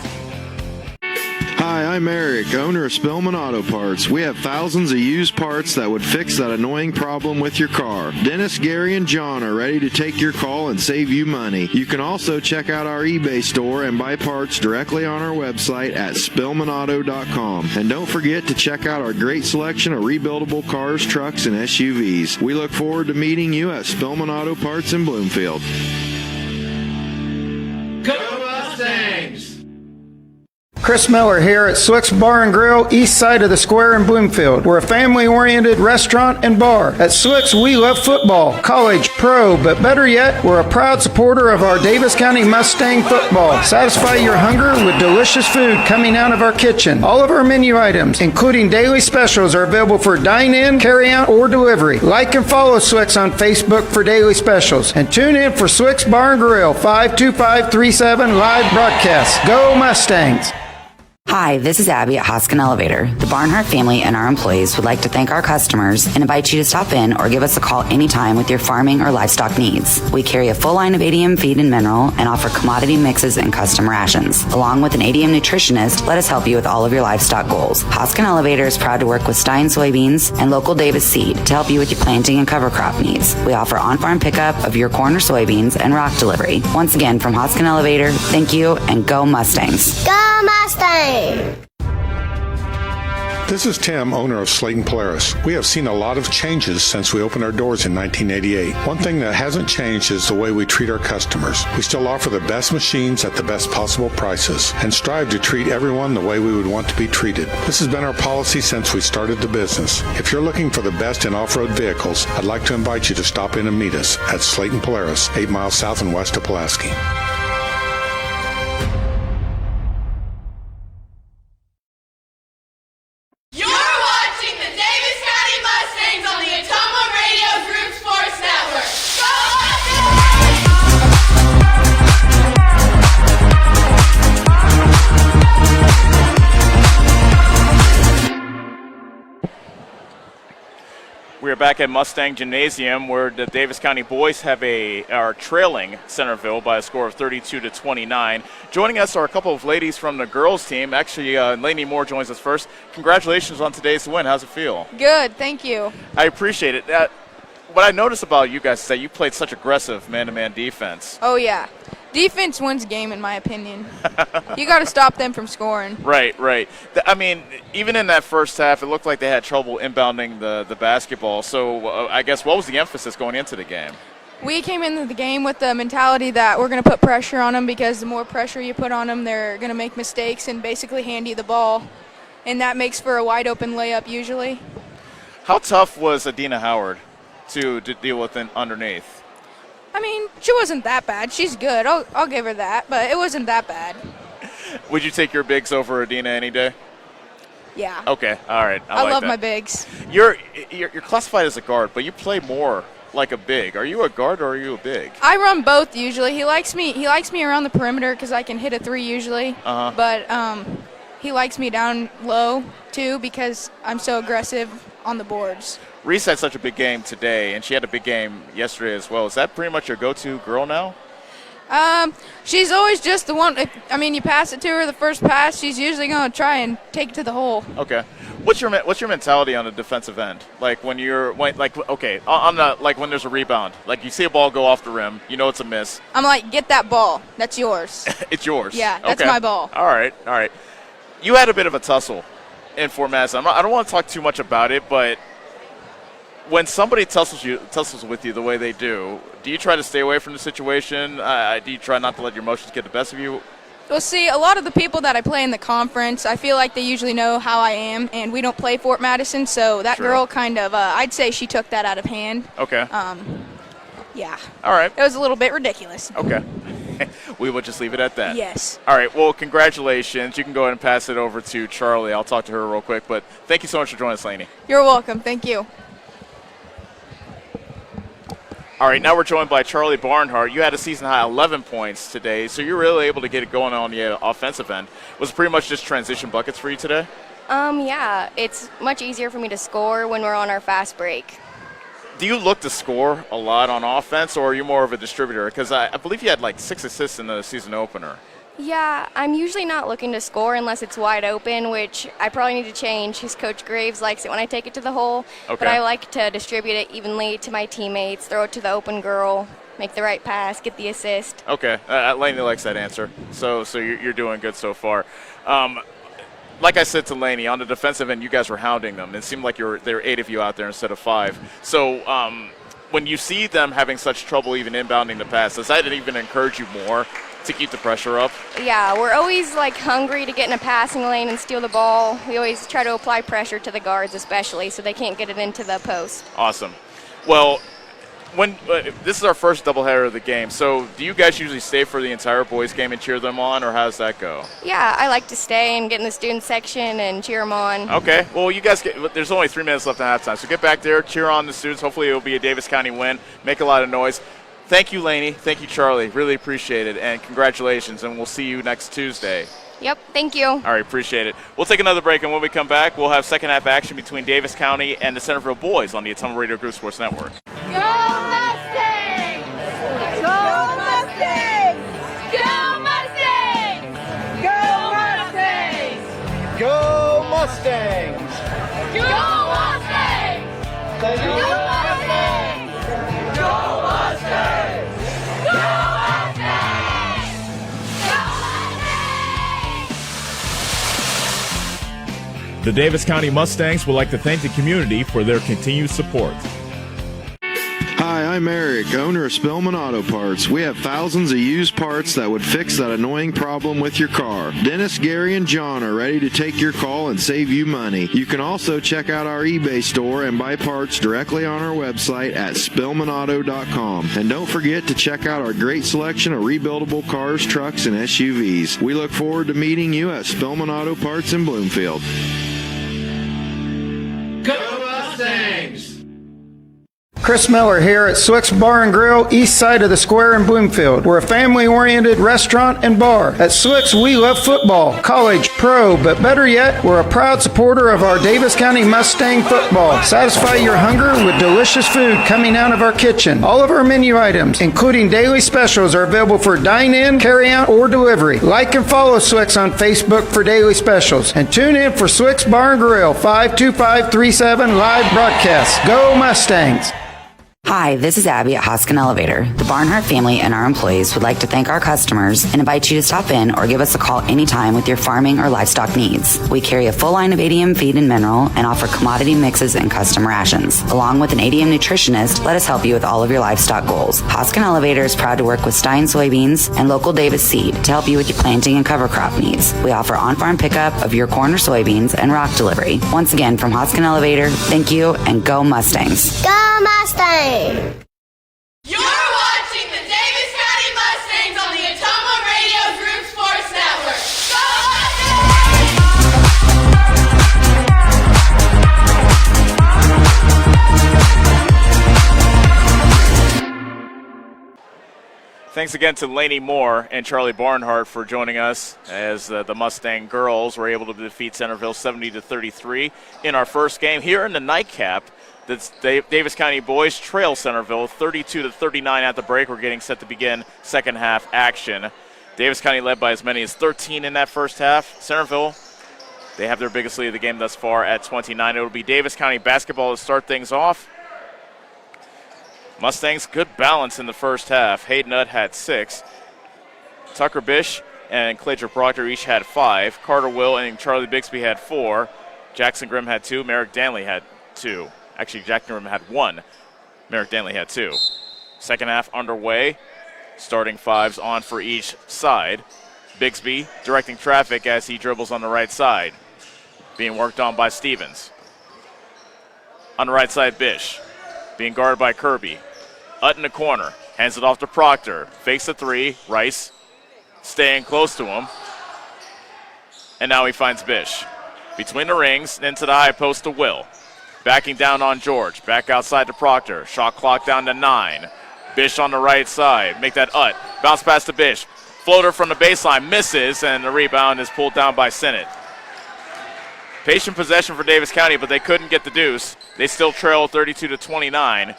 Hi, I'm Eric, owner of Spillman Auto Parts. We have thousands of used parts that would fix that annoying problem with your car. Dennis, Gary, and John are ready to take your call and save you money. You can also check out our eBay store and buy parts directly on our website at spillmanauto.com. And don't forget to check out our great selection of rebuildable cars, trucks, and SUVs. We look forward to meeting you at Spillman Auto Parts in Bloomfield. Go Mustangs! Chris Miller here at Swick's Bar and Grill, east side of the square in Bloomfield. We're a family-oriented restaurant and bar. At Swick's, we love football, college, pro, but better yet, we're a proud supporter of our Davis County Mustang football. Satisfy your hunger with delicious food coming out of our kitchen. All of our menu items, including daily specials, are available for dine-in, carry-out, or delivery. Like and follow Swick's on Facebook for daily specials. And tune in for Swick's Bar and Grill, 52537 live broadcast. Go Mustangs! Hi, this is Abby at Hoskin Elevator. The Barnhart family and our employees would like to thank our customers and invite you to stop in or give us a call anytime with your farming or livestock needs. We carry a full line of ADM feed and mineral and offer commodity mixes and custom rations. Along with an ADM nutritionist, let us help you with all of your livestock goals. Hoskin Elevator is proud to work with Stein Soybeans and local Davis Seed to help you with your planting and cover crop needs. We offer on-farm pickup of your corn or soybeans and rock delivery. Once again, from Hoskin Elevator, thank you and go Mustangs. Go Mustangs! This is Tim, owner of Slayton Polaris. We have seen a lot of changes since we opened our doors in 1988. One thing that hasn't changed is the way we treat our customers. We still offer the best machines at the best possible prices and strive to treat everyone the way we would want to be treated. This has been our policy since we started the business. If you're looking for the best in off-road vehicles, I'd like to invite you to stop in and meet us at Slayton Polaris, 8 miles south and west of Pulaski. You're watching the Davis County Mustangs on the Ottumwa Radio Group Sports Network. Go We are back at Mustang Gymnasium, where the Davis County boys are trailing Centerville by a score of 32-29. Joining us are a couple of ladies from the girls' team. Actually, Lainey Moore joins us first. Congratulations on today's win. How's it feel? Good, thank you. I appreciate it. What I noticed about you guys is that you played such aggressive man-to-man defense. Oh, yeah. Defense wins game, in my opinion. You got to stop them from scoring. Right. I mean, even in that first half, it looked like they had trouble inbounding the basketball. So I guess what was the emphasis going into the game? We came into the game with the mentality that we're going to put pressure on them, because the more pressure you put on them, they're going to make mistakes and basically hand you the ball. And that makes for a wide-open layup usually. How tough was Adina Howard to deal with underneath? I mean, she wasn't that bad. She's good. I'll give her that, but it wasn't that bad. Would you take your bigs over Adina any day? Yeah. Okay, all right. I like love that. my bigs. You're classified as a guard, but you play more like a big. Are you a guard or are you a big? I run both usually. He likes me around the perimeter because I can hit a three usually. But he likes me down low too because I'm so aggressive on the boards. Reese had such a big game today, and she had a big game yesterday as well. Is that pretty much your go-to girl now? She's always just the one. You pass it to her the first pass, she's usually going to try and take it to the hole. Okay. What's your mentality on the defensive end? Like when when there's a rebound, like you see a ball go off the rim, you know it's a miss. I'm like, get that ball. That's yours. It's yours. Yeah, that's okay. my ball. All right. You had a bit of a tussle in Fort Madison. I don't want to talk too much about it, but when somebody tussles with you the way they do you try to stay away from the situation? Do you try not to let your emotions get the best of you? Well, see, a lot of the people that I play in the conference, I feel like they usually know how I am, and we don't play Fort Madison, so that girl kind of, I'd say she took that out of hand. Okay. Yeah. All right. It was a little bit ridiculous. Okay. We will just leave it at that. Yes. All right. Well, congratulations. You can go ahead and pass it over to Charlie. I'll talk to her real quick, but thank you so much for joining us, Lainey. You're welcome. Thank you. All right, now we're joined by Charlie Barnhart. You had a season-high 11 points today, so you're really able to get it going on the offensive end. Was it pretty much just transition buckets for you today? Yeah, it's much easier for me to score when we're on our fast break. Do you look to score a lot on offense, or are you more of a distributor? Because I believe you had like 6 assists in the season opener. Yeah, I'm usually not looking to score unless it's wide open, which I probably need to change because Coach Graves likes it when I take it to the hole. Okay. But I like to distribute it evenly to my teammates, throw it to the open girl, make the right pass, get the assist. Okay, Lainey likes that answer. So you're doing good so far. Like I said to Lainey, on the defensive end, you guys were hounding them. It seemed like there were 8 of you out there instead of 5. So when you see them having such trouble even inbounding the pass, does that even encourage you more to keep the pressure up? Yeah, we're always hungry to get in a passing lane and steal the ball. We always try to apply pressure to the guards especially so they can't get it into the post. Awesome. Well, when this is our first doubleheader of the game, so do you guys usually stay for the entire boys game and cheer them on, or how does that go? Yeah, I like to stay and get in the student section and cheer them on. Okay. Well, you guys there's only 3 minutes left in halftime, so get back there, cheer on the students. Hopefully it will be a Davis County win. Make a lot of noise. Thank you, Lainey. Thank you, Charlie. Really appreciate it, and congratulations, and we'll see you next Tuesday. Yep, thank you. All right, appreciate it. We'll take another break, and when we come back, we'll have second half action between Davis County and the Centerville boys on the Atomo Radio Group Sports Network. Go Mustangs! Go Mustangs! Go Mustangs! Go Mustangs! Go Mustangs! Go Mustangs! Thank you. Go Mustangs! Go Mustangs! Go Mustangs! Go Mustangs! The Davis County Mustangs would like to thank the community for their continued support. Hi, I'm Eric, owner of Spillman Auto Parts. We have thousands of used parts that would fix that annoying problem with your car. Dennis, Gary, and John are ready to take your call and save you money. You can also check out our eBay store and buy parts directly on our website at spillmanauto.com. And don't forget to check out our great selection of rebuildable cars, trucks, and SUVs. We look forward to meeting you at Spillman Auto Parts in Bloomfield. Go Mustangs! Chris Miller here at Swick's Bar and Grill, east side of the square in Bloomfield. We're a family-oriented restaurant and bar. At Swick's, we love football, college, pro, but better yet, we're a proud supporter of our Davis County Mustang football. Satisfy your hunger with delicious food coming out of our kitchen. All of our menu items, including daily specials, are available for dine-in, carry-out, or delivery. Like and follow Swick's on Facebook for daily specials. And tune in for Swick's Bar and Grill, 52537 live broadcast. Go Mustangs! Hi, this is Abby at Hoskin Elevator. The Barnhart family and our employees would like to thank our customers and invite you to stop in or give us a call anytime with your farming or livestock needs. We carry a full line of ADM feed and mineral and offer commodity mixes and custom rations. Along with an ADM nutritionist, let us help you with all of your livestock goals. Hoskin Elevator is proud to work with Stein soybeans and local Davis seed to help you with your planting and cover crop needs. We offer on-farm pickup of your corn or soybeans and rock delivery. Once again, from Hoskin Elevator, thank you and go Mustangs. Go Mustangs! You're watching the Davis County Mustangs on the Atomo Radio Group Sports Network. Go Thanks again to Lainey Moore and Charlie Barnhart for joining us as the Mustang girls were able to defeat Centerville 70-33 in our first game. Here in the nightcap, The Davis County boys trail Centerville 32-39 at the break. We're getting set to begin second half action. Davis County led by as many as 13 in that first half. Centerville, they have their biggest lead of the game thus far at 29. It will be Davis County basketball to start things off. Mustangs, good balance in the first half. Hayden Nutt had 6. Tucker Bish and Claytor Proctor each had 5. Carter Will and Charlie Bixby had 4. Jackson Grimm had 2. Merrick Danley had 2. Actually, Jackson Grimm had 1. Merrick Danley had 2. Second half underway. Starting 5s on for each side. Bixby directing traffic as he dribbles on the right side. Being worked on by Stevens. On the right side, Bish. Being guarded by Kirby. Utt in the corner. Hands it off to Proctor. Fakes the 3. Rice staying close to him. And now he finds Bish. Between the rings, into the high post to Will. Backing down on George. Back outside to Proctor. Shot clock down to 9. Bish on the right side. Make that Utt. Bounce pass to Bish. Floater from the baseline. Misses, and the rebound is pulled down by Sinnott. Patient possession for Davis County, but they couldn't get the deuce. They still trail 32-29.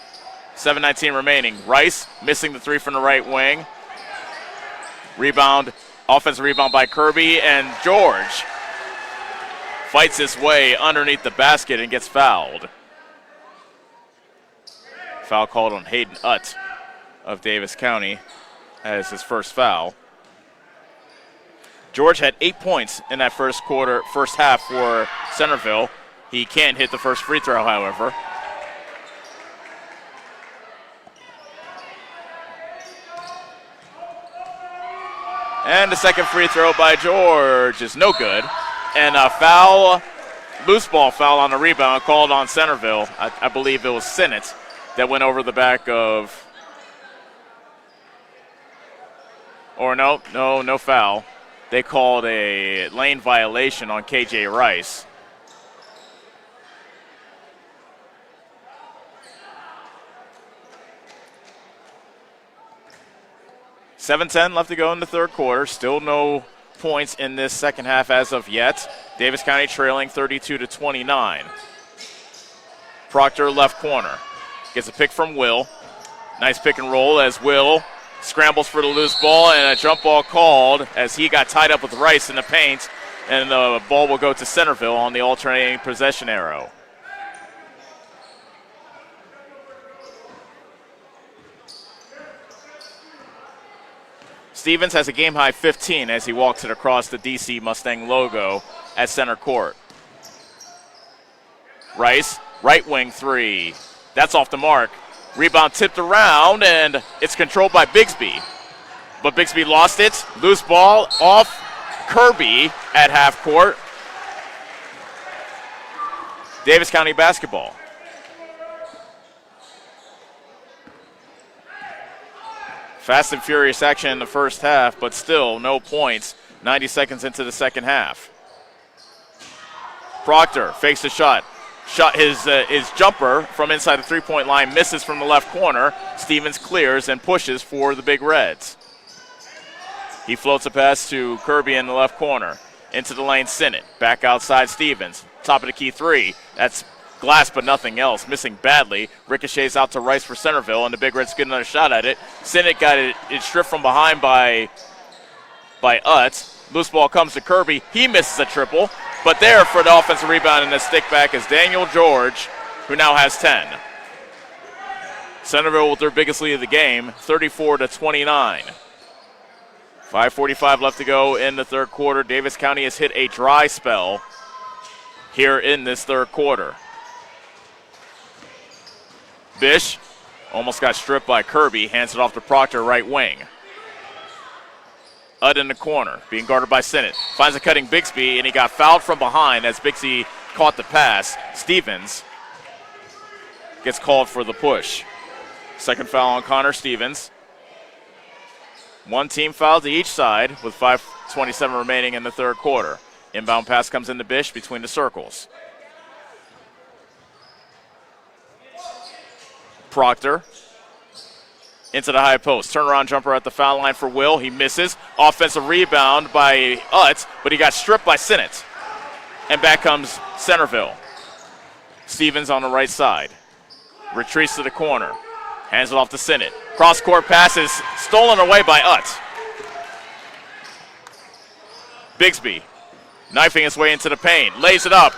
7:19 remaining. Rice missing the 3 from the right wing. Rebound. Offensive rebound by Kirby, and George fights his way underneath the basket and gets fouled. Foul called on Hayden Utt of Davis County as his first foul. George had 8 points in that first half for Centerville. He can't hit the first free throw, however. And the second free throw by George is no good. And a foul, loose ball foul on the rebound called on Centerville. I believe it was Sinnott that went over the back of, or no foul. They called a lane violation on KJ Rice. $7:10 left to go in the third quarter. Still no points in this second half as of yet. Davis County trailing 32-29. Proctor left corner. Gets a pick from Will. Nice pick and roll as Will scrambles for the loose ball, and a jump ball called as he got tied up with Rice in the paint, and the ball will go to Centerville on the alternating possession arrow. Stevens has a game-high 15 as he walks it across the DC Mustang logo at center court. Rice, right wing 3. That's off the mark. Rebound tipped around, and it's controlled by Bixby. But Bixby lost it. Loose ball off Kirby at half court. Davis County basketball. Fast and furious action in the first half, but still no points. 90 seconds into the second half. Proctor fakes the shot. His jumper from inside the three-point line misses from the left corner. Stevens clears and pushes for the Big Reds. He floats a pass to Kirby in the left corner. Into the lane, Sinnott. Back outside, Stevens. Top of the key 3. That's glass but nothing else. Missing badly. Ricochets out to Rice for Centerville, and the Big Reds get another shot at it. Sinnott got it stripped from behind by Utz. Loose ball comes to Kirby. He misses a triple. But there for the offensive rebound and the stick back is Daniel George, who now has 10. Centerville with their biggest lead of the game, 34-29. 5:45 left to go in the third quarter. Davis County has hit a dry spell here in this third quarter. Bish almost got stripped by Kirby, hands it off to Proctor, right wing. Utt in the corner, being guarded by Sinnott. Finds a cutting Bixby, and he got fouled from behind as Bixby caught the pass. Stevens gets called for the push. Second foul on Connor Stevens. One team foul to each side with 5:27 remaining in the third quarter. Inbound pass comes into Bish between the circles. Proctor into the high post. Turnaround jumper at the foul line for Will. He misses. Offensive rebound by Utz, but he got stripped by Sinnott. And back comes Centerville. Stevens on the right side. retreats to the corner, hands it off to Sinnott. Cross-court pass is stolen away by Utt. Bigsby knifing his way into the paint, lays it up,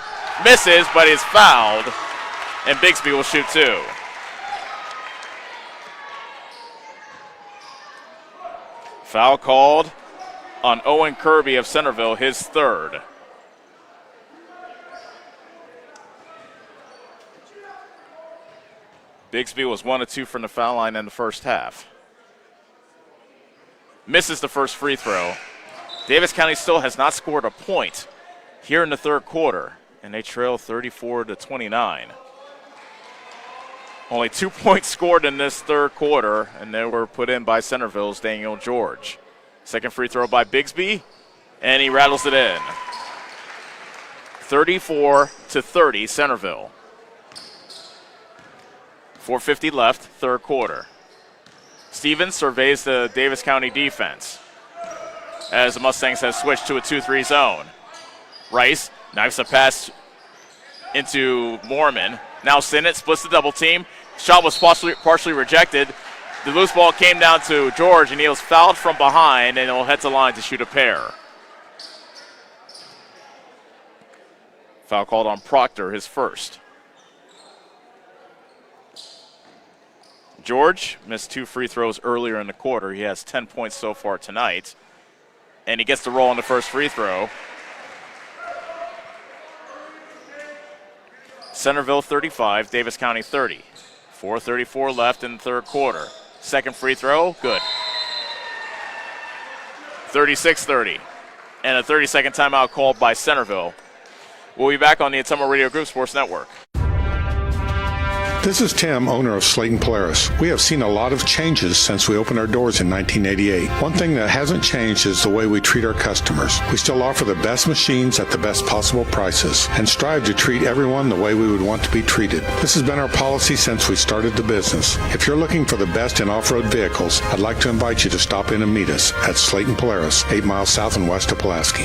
misses, but is fouled, and Bigsby will shoot two. Foul called on Owen Kirby of Centerville, his third. Bigsby was 1 of 2 from the foul line in the first half. Misses the first free throw. Davis County still has not scored a point here in the third quarter, and they trail 34-29. Only 2 points scored in this third quarter, and they were put in by Centerville's Daniel George. Second free throw by Bigsby, and he rattles it in. 34-30, Centerville. 4:50 left, third quarter. Stevens surveys the Davis County defense as the Mustangs have switched to a 2-3 zone. Rice knifes a pass into Moorman. Now Sinnott splits the double team. Shot was partially rejected. The loose ball came down to George, and he was fouled from behind, and he'll head to line to shoot a pair. Foul called on Proctor, his first. George missed 2 free throws earlier in the quarter. He has 10 points so far tonight, and he gets the roll on the first free throw. Centerville 35, Davis County 30. 4:34 left in the third quarter. Second free throw, good. 36-30. And a 30-second timeout called by Centerville. We'll be back on the Ottumwa Radio Group Sports Network. This is Tim, owner of Slayton Polaris. We have seen a lot of changes since we opened our doors in 1988. One thing that hasn't changed is the way we treat our customers. We still offer the best machines at the best possible prices and strive to treat everyone the way we would want to be treated. This has been our policy since we started the business. If you're looking for the best in off-road vehicles, I'd like to invite you to stop in and meet us at Slayton Polaris, 8 miles south and west of Pulaski.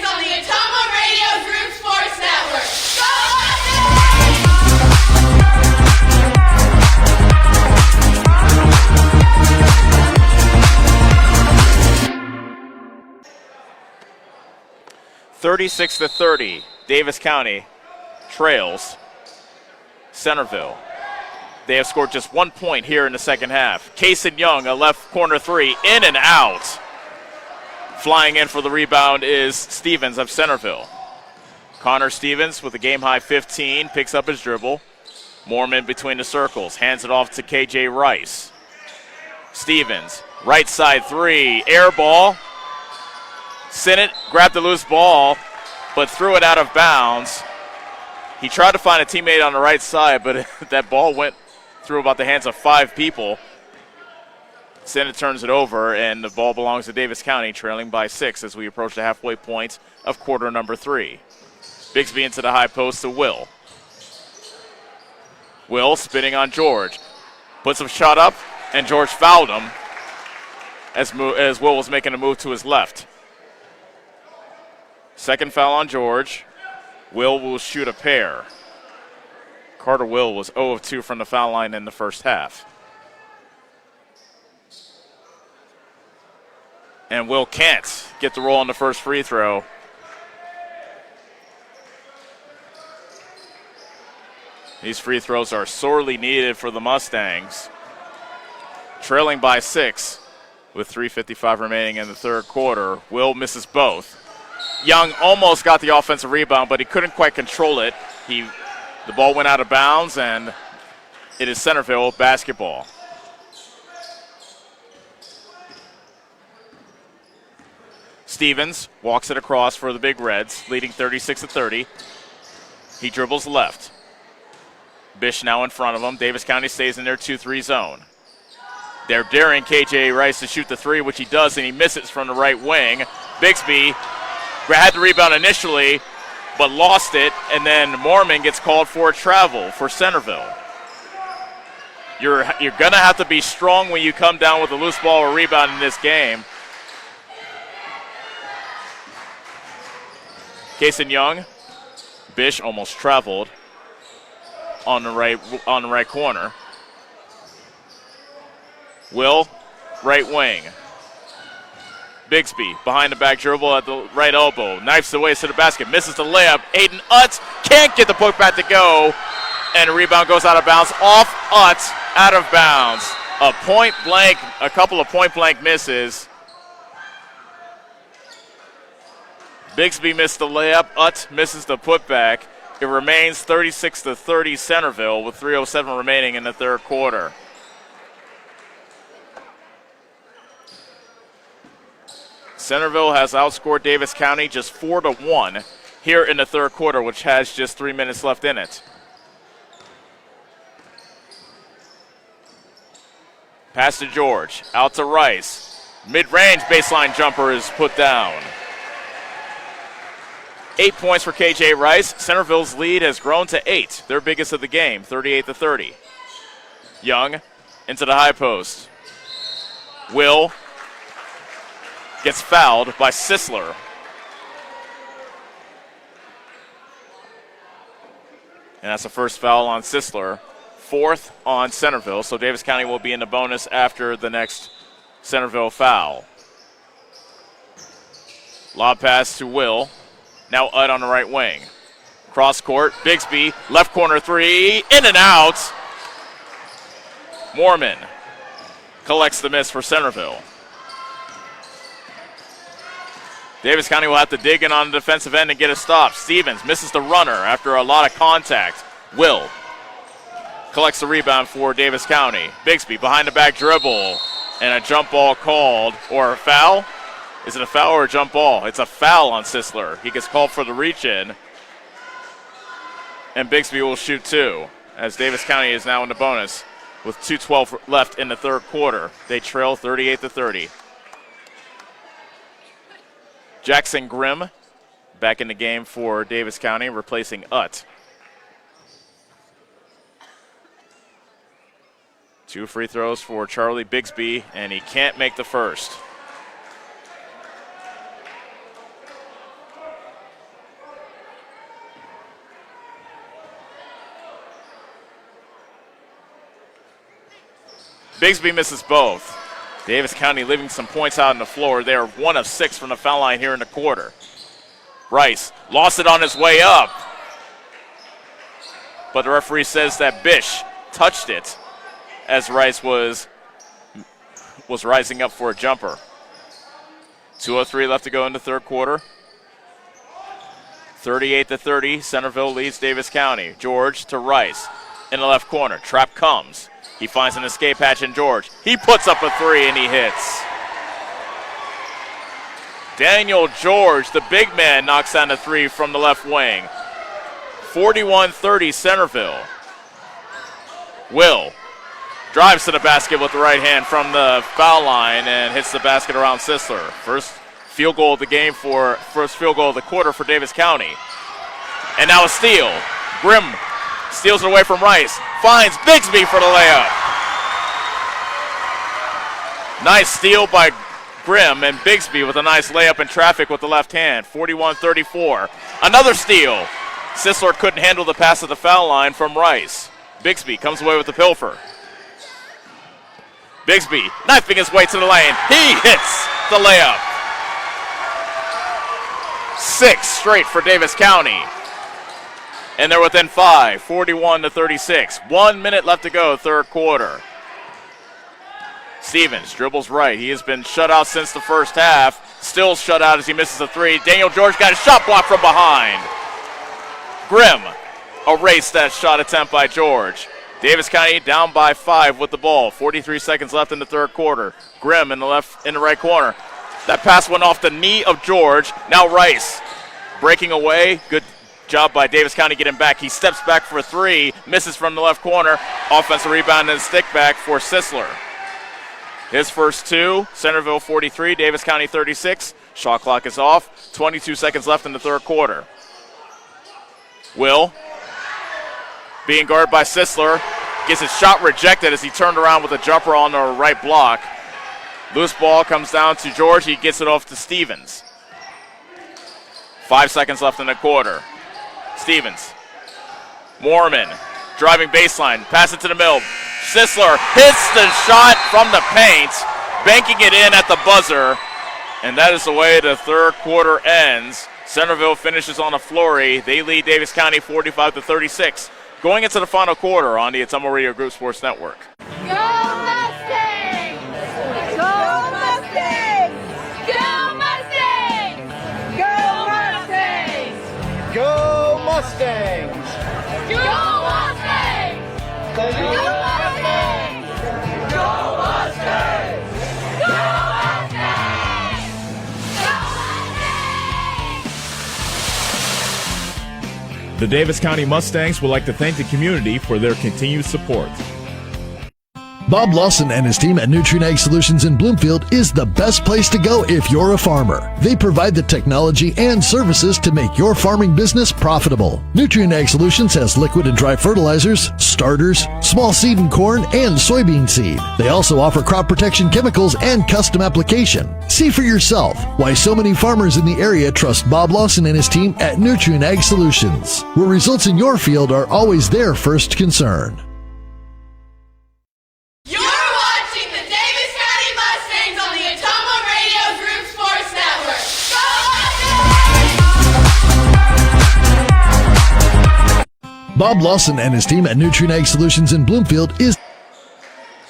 On the Ottumwa Radio Group Sports Network. Go Mustangs! 36-30, Davis County trails Centerville. They have scored just 1 point here in the second half. Kason Young, a left corner three, in and out. Flying in for the rebound is Stevens of Centerville. Connor Stevens with a game-high 15, picks up his dribble. Moorman between the circles, hands it off to KJ Rice. Stevens, right side three, air ball. Sinnott grabbed the loose ball, but threw it out of bounds. He tried to find a teammate on the right side, but that ball went through about the hands of 5 people. Sinnott turns it over, and the ball belongs to Davis County, trailing by 6 as we approach the halfway point of quarter number 3. Bigsby into the high post to Will. Will spinning on George. Puts a shot up, and George fouled him as Will was making a move to his left. Second foul on George. Will shoot a pair. Carter Will was 0 of 2 from the foul line in the first half. And Will can't get the roll on the first free throw. These free throws are sorely needed for the Mustangs. Trailing by 6 with 3:55 remaining in the third quarter. Will misses both. Young almost got the offensive rebound, but he couldn't quite control it. The ball went out of bounds, and it is Centerville basketball. Stevens walks it across for the Big Reds, leading 36-30. He dribbles left. Bish now in front of him. Davis County stays in their 2-3 zone. They're daring KJ Rice to shoot the three, which he does, and he misses from the right wing. Bigsby had the rebound initially, but lost it, and then Moorman gets called for a travel for Centerville. You're going to have to be strong when you come down with a loose ball or rebound in this game. Kason Young. Bish almost traveled on the right corner. Will, right wing. Bigsby behind the back dribble at the right elbow. Knifes the waist to the basket. Misses the layup. Aiden Utz can't get the putback to go. And a rebound goes out of bounds. Off Utz, out of bounds. A couple of point blank misses. Bigsby missed the layup. Utz misses the putback. It remains 36-30 Centerville with 3:07 remaining in the third quarter. Centerville has outscored Davis County just 4-1 here in the third quarter, which has just 3 minutes left in it. Pass to George, out to Rice. Mid-range baseline jumper is put down. 8 points for KJ Rice. Centerville's lead has grown to 8, their biggest of the game, 38-30. Young into the high post. Will gets fouled by Sisler. And that's the first foul on Sisler. Fourth on Centerville, so Davis County will be in the bonus after the next Centerville foul. Lob pass to Will. Now Udd on the right wing. Cross court, Bigsby, left corner three, in and out. Mormon collects the miss for Centerville. Davis County will have to dig in on the defensive end and get a stop. Stevens misses the runner after a lot of contact. Will collects the rebound for Davis County. Bigsby behind the back dribble, and a jump ball called, or a foul? Is it a foul or a jump ball? It's a foul on Sisler. He gets called for the reach-in, and Bigsby will shoot two, as Davis County is now in the bonus with 2:12 left in the third quarter. They trail 38-30. Jackson Grimm back in the game for Davis County, replacing Utt. 2 free throws for Charlie Bigsby, and he can't make the first. Bigsby misses both. Davis County leaving some points out on the floor. They are 1 of 6 from the foul line here in the quarter. Rice lost it on his way up, but the referee says that Bish touched it as Rice was rising up for a jumper. 2:03 left to go in the third quarter. 38-30, Centerville leads Davis County. George to Rice in the left corner. Trap comes. He finds an escape hatch in George. He puts up a three and he hits. Daniel George, the big man, knocks down a three from the left wing. 41-30 Centerville. Will drives to the basket with the right hand from the foul line and hits the basket around Sisler. First field goal of the quarter for Davis County. And now a steal. Grimm steals it away from Rice. Finds Bigsby for the layup. Nice steal by Grimm, and Bigsby with a nice layup in traffic with the left hand. 41-34. Another steal. Sisler couldn't handle the pass at the foul line from Rice. Bigsby comes away with the pilfer. Bigsby knifing his way to the lane. He hits the layup. 6 straight for Davis County. And they're within 5, 41-36. 1 minute left to go, third quarter. Stevens dribbles right. He has been shut out since the first half. Still shut out as he misses a three. Daniel George got a shot blocked from behind. Grimm erased that shot attempt by George. Davis County down by 5 with the ball. 43 seconds left in the third quarter. Grimm in the right corner. That pass went off the knee of George. Now Rice breaking away. Good job by Davis County getting back. He steps back for a three. Misses from the left corner. Offensive rebound and stick back for Sisler. His first two. Centerville 43, Davis County 36. Shot clock is off. 22 seconds left in the third quarter. Will, being guarded by Sisler, gets his shot rejected as he turned around with a jumper on the right block. Loose ball comes down to George. He gets it off to Stevens. 5 seconds left in the quarter. Stevens. Mormon driving baseline. Pass it to the middle. Sisler hits the shot from the paint, banking it in at the buzzer. And that is the way the third quarter ends. Centerville finishes on a flurry. They lead Davis County 45-36. Going into the final quarter on the Atomo Radio Group Sports Network. Go Mustangs! Go Mustangs! Go Mustangs! Go Mustangs! Go Mustangs! Go Mustangs! Go Mustangs! Go Mustangs! Go Mustangs! Go Mustangs! The Davis County Mustangs would like to thank the community for their continued support. Bob Lawson and his team at Nutrien Ag Solutions in Bloomfield is the best place to go if you're a farmer. They provide the technology and services to make your farming business profitable. Nutrien Ag Solutions has liquid and dry fertilizers, starters, small seed and corn, and soybean seed. They also offer crop protection chemicals and custom application. See for yourself why so many farmers in the area trust Bob Lawson and his team at Nutrien Ag Solutions, where results in your field are always their first concern. You're watching the Davis County Mustangs on the Atomo Radio Group Sports Network. Go Mustangs! Bob Lawson and his team at Nutrien Ag Solutions in Bloomfield is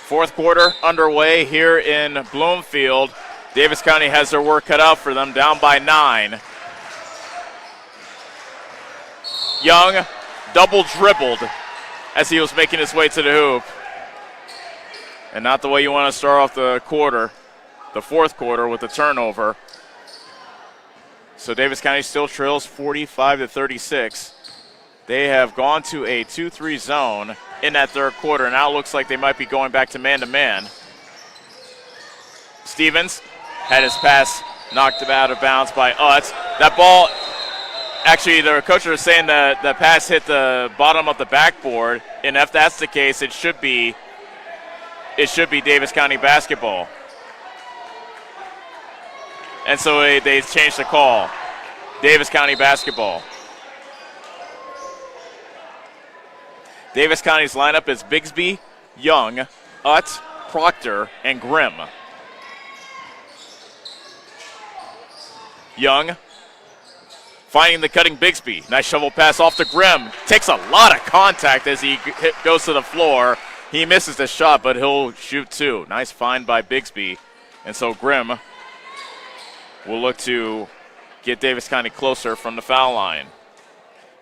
Fourth quarter underway here in Bloomfield. Davis County has their work cut out for them, down by 9. Young double dribbled as he was making his way to the hoop. And not the way you want to start off the fourth quarter with a turnover. So Davis County still trails 45-36. They have gone to a 2-3 zone in that third quarter. Now it looks like they might be going back to man-to-man. Stevens had his pass knocked out of bounds by Utz. That ball, actually the coaches are saying that the pass hit the bottom of the backboard, and if that's the case, it should be Davis County basketball. And so they changed the call. Davis County basketball. Davis County's lineup is Bigsby, Young, Utt, Proctor, and Grimm. Young finding the cutting Bigsby. Nice shovel pass off to Grimm. Takes a lot of contact as he goes to the floor. He misses the shot, but he'll shoot two. Nice find by Bigsby. And so Grimm will look to get Davis County closer from the foul line.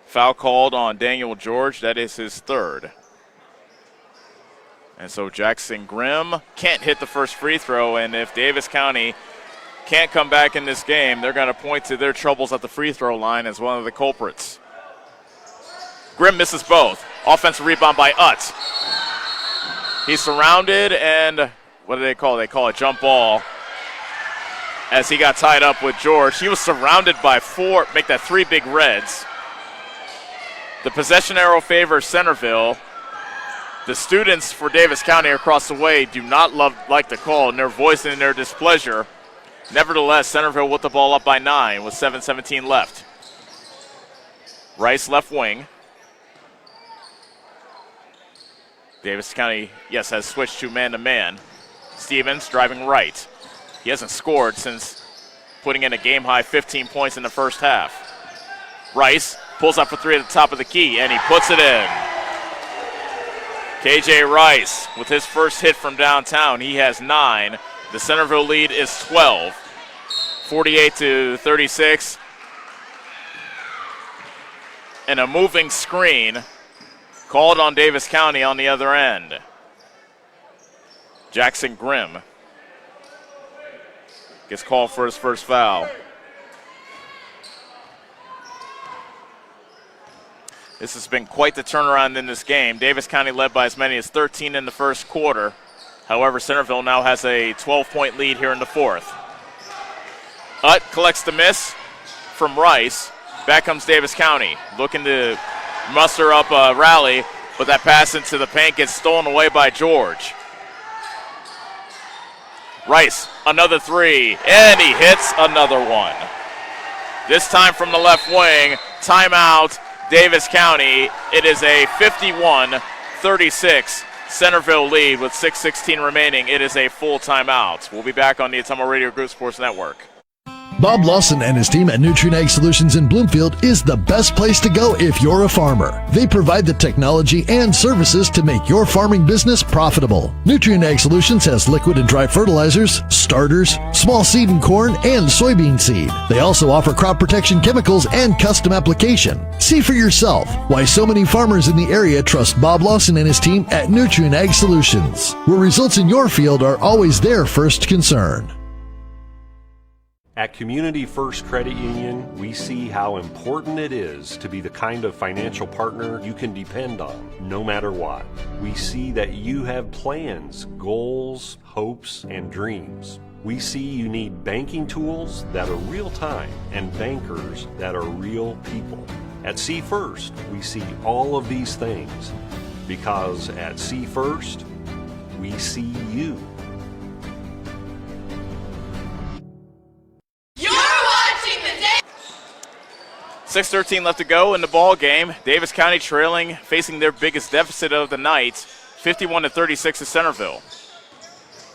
Foul called on Daniel George. That is his third. And so Jackson Grimm can't hit the first free throw, and if Davis County can't come back in this game, they're going to point to their troubles at the free throw line as one of the culprits. Grimm misses both. Offensive rebound by Utz. He's surrounded, and what do they call it? They call it jump ball as he got tied up with George. He was surrounded by four, make that three big reds. The possession arrow favors Centerville. The students for Davis County across the way do not like the call, and they're voicing their displeasure. Nevertheless, Centerville with the ball up by 9 with 7:17 left. Rice left wing. Davis County, yes, has switched to man-to-man. Stevens driving right. He hasn't scored since putting in a game-high 15 points in the first half. Rice pulls up for three at the top of the key, and he puts it in. KJ Rice with his first hit from downtown. He has 9. The Centerville lead is 12. 48-36. And a moving screen called on Davis County on the other end. Jackson Grimm gets called for his first foul. This has been quite the turnaround in this game. Davis County led by as many as 13 in the first quarter. However, Centerville now has a 12-point lead here in the fourth. Utt collects the miss from Rice. Back comes Davis County, looking to muster up a rally, but that pass into the paint gets stolen away by George. Rice, another three, and he hits another one. This time from the left wing. Timeout, Davis County. It is a 51-36 Centerville lead with 6:16 remaining. It is a full timeout. We'll be back on the Ottumwa Radio Group Sports Network. Bob Lawson and his team at Nutrien Solutions in Bloomfield is the best place to go if you're a farmer. They provide the technology and services to make your farming business profitable. Nutrien Solutions has liquid and dry fertilizers, starters, small seed and corn, and soybean seed. They also offer crop protection chemicals and custom application. See for yourself why so many farmers in the area trust Bob Lawson and his team at Nutrien Solutions, where results in your field are always their first concern. At Community First Credit Union, we see how important it is to be the kind of financial partner you can depend on, no matter what. We see that you have plans, goals, hopes, and dreams. We see you need banking tools that are real-time and bankers that are real people. At See First, we see all of these things because at See First, we see you. 6:13 left to go in the ball game. Davis County trailing, facing their biggest deficit of the night, 51-36 to Centerville.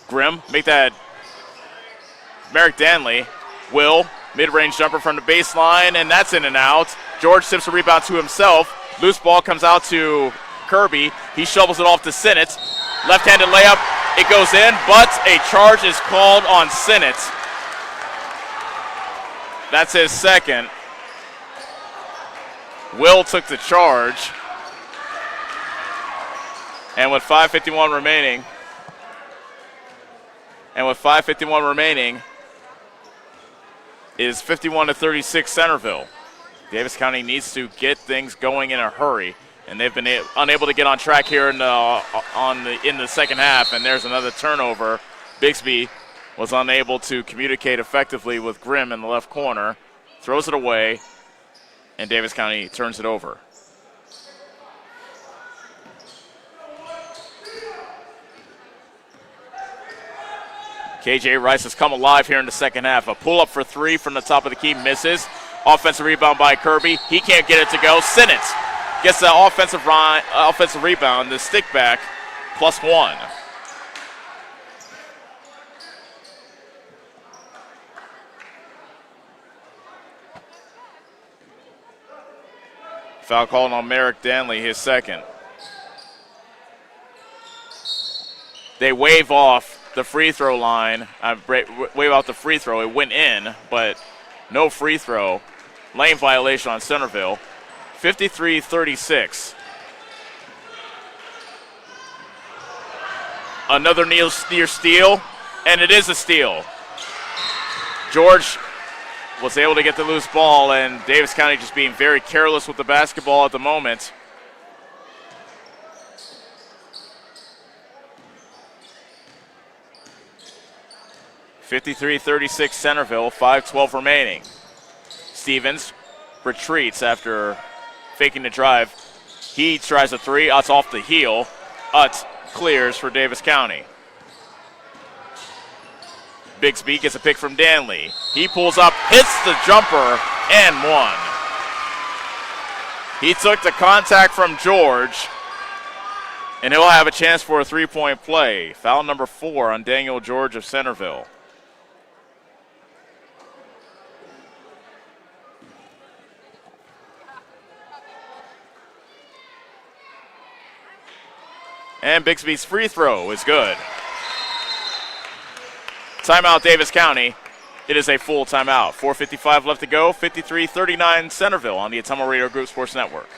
Grimm make that. Merrick Danley will mid-range jumper from the baseline, and that's in and out. George tips a rebound to himself. Loose ball comes out to Kirby. He shovels it off to Sinnott. Left-handed layup. It goes in, but a charge is called on Sinnott. That's his second. Will took the charge. And with 5:51 remaining, it is 51-36 Centerville. Davis County needs to get things going in a hurry, and they've been unable to get on track here in the second half. And there's another turnover. Bixby was unable to communicate effectively with Grimm in the left corner, throws it away, and Davis County turns it over. KJ Rice has come alive here in the second half. A pull-up for three from the top of the key, misses. Offensive rebound by Kirby. He can't get it to go. Sinnott gets the offensive rebound, the stick back, +1. Foul called on Merrick Danley, his second. They wave off the free throw line. Wave out the free throw. It went in, but no free throw. Lane violation on Centerville. 53-36. Another near steal, and it is a steal. George was able to get the loose ball, and Davis County just being very careless with the basketball at the moment. (53-36) Centerville, 5:12 remaining. Stevens retreats after faking the drive. He tries a three. Utt's off the heel. Utt clears for Davis County. Bixby gets a pick from Danley. He pulls up, hits the jumper, and one. He took the contact from George, and he'll have a chance for a three-point play. Foul number 4 on Daniel George of Centerville. And Bixby's free throw is good. Timeout, Davis County. It is a full timeout. 4:55 left to go. 53-39 Centerville on the Ottumwa Radio Group Sports Network.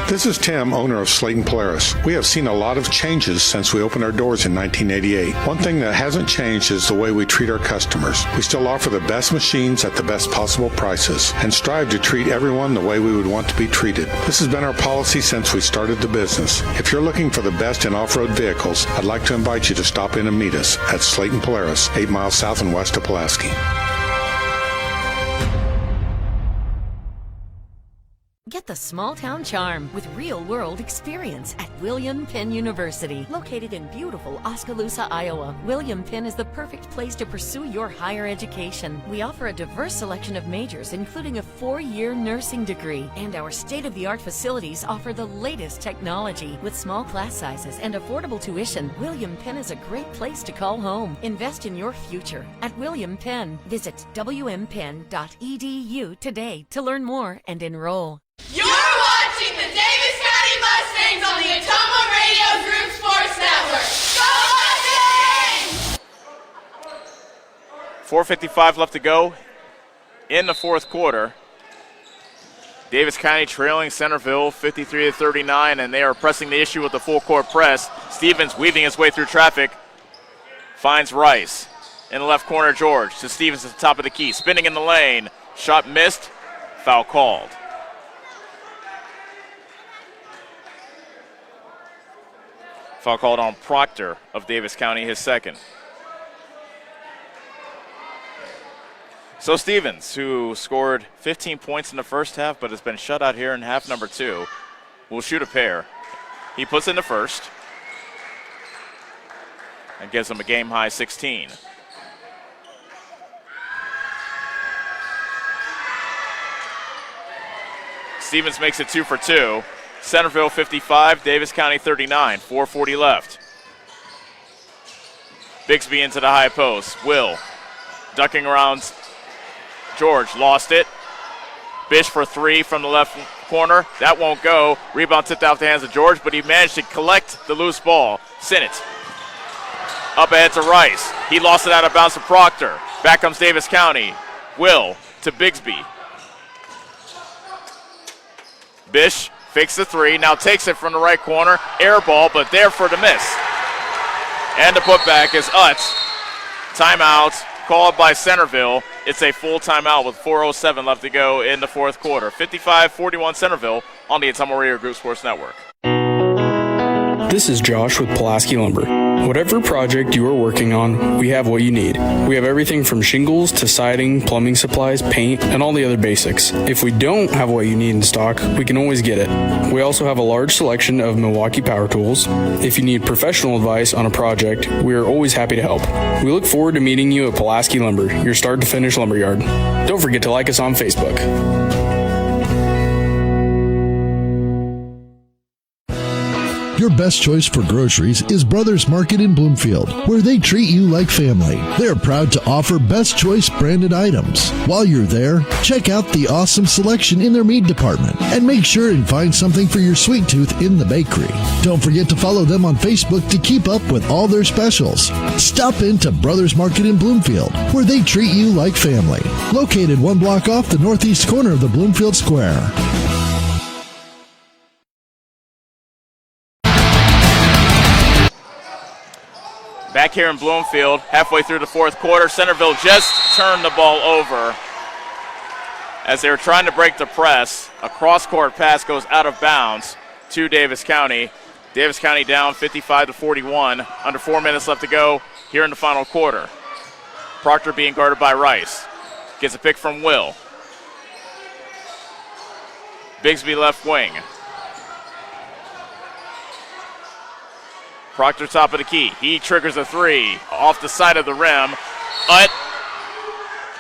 This is Tim, owner of Slayton Polaris. We have seen a lot of changes since we opened our doors in 1988. One thing that hasn't changed is the way we treat our customers. We still offer the best machines at the best possible prices and strive to treat everyone the way we would want to be treated. This has been our policy since we started the business. If you're looking for the best in off-road vehicles, I'd like to invite you to stop in and meet us at Slayton Polaris, 8 miles south and west of Pulaski. Get Get the small town charm with real-world experience at William Penn University. Located in beautiful Oskaloosa, Iowa, William Penn is the perfect place to pursue your higher education. We offer a diverse selection of majors, including a 4-year nursing degree, and our state-of-the-art facilities offer the latest technology. With small class sizes and affordable tuition, William Penn is a great place to call home. Invest in your future at William Penn. Visit wmpenn.edu today to learn more and enroll. You're watching the Davis County Mustangs on the Atomo Radio Group Sports Network. Go Mustangs! 4:55 left to go in the fourth quarter. Davis County trailing Centerville 53-39, and they are pressing the issue with the full court press. Stevens weaving his way through traffic. Finds Rice. In the left corner, George to Stevens at the top of the key. Spinning in the lane. Shot missed. Foul called. Foul called on Proctor of Davis County, his second. So Stevens, who scored 15 points in the first half but has been shut out here in half number 2, will shoot a pair. He puts in the first and gives him a game-high 16. Stevens makes it 2 for 2. Centerville 55, Davis County 39, 4:40 left. Bixby into the high post. Will ducking around George, lost it. Bish for 3 from the left corner. That won't go. Rebound tipped out the hands of George, but he managed to collect the loose ball. Sinnott up ahead to Rice. He lost it out of bounds to Proctor. Back comes Davis County. Will to Bixby. Bish fakes the 3, now takes it from the right corner. Air ball, but there for the miss. And the putback is Utz. Timeout called by Centerville. It's a full timeout with 4:07 left to go in the fourth quarter. 55-41 Centerville on the Atomo Radio Group Sports Network. This is Josh with Pulaski Lumber. Whatever project you are working on, we have what you need. We have everything from shingles to siding, plumbing supplies, paint, and all the other basics. If we don't have what you need in stock, we can always get it. We also have a large selection of Milwaukee power tools. If you need professional advice on a project, we are always happy to help. We look forward to meeting you at Pulaski Lumber, your start to finish lumberyard. Don't forget to like us on Facebook. Your best choice for groceries is Brothers Market in Bloomfield, where they treat you like family. They're proud to offer Best Choice branded items. While you're there, check out the awesome selection in their meat department and make sure and find something for your sweet tooth in the bakery. Don't forget to follow them on Facebook to keep up with all their specials. Stop into Brothers Market in Bloomfield, where they treat you like family. Located 1 block off the northeast corner of the Bloomfield Square. Back here in Bloomfield, halfway through the fourth quarter, Centerville just turned the ball over as they were trying to break the press. A cross-court pass goes out of bounds to Davis County. Davis County down 55-41. Under 4 minutes left to go here in the final quarter. Proctor being guarded by Rice. Gets a pick from Will. Bigsby left wing. Proctor top of the key. He triggers a 3 off the side of the rim. Utt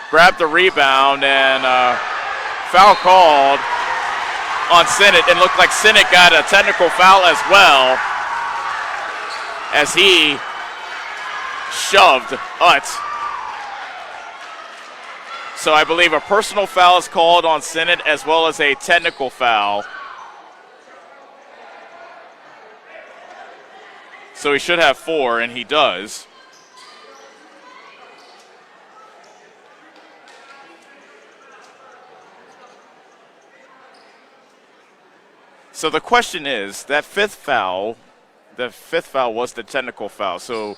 grabbed the rebound and foul called on Sinnott. It looked like Sinnott got a technical foul as well as he shoved Utt. So I believe a personal foul is called on Sinnott as well as a technical foul. So he should have 4, and he does. So the question is, that fifth foul was the technical foul. So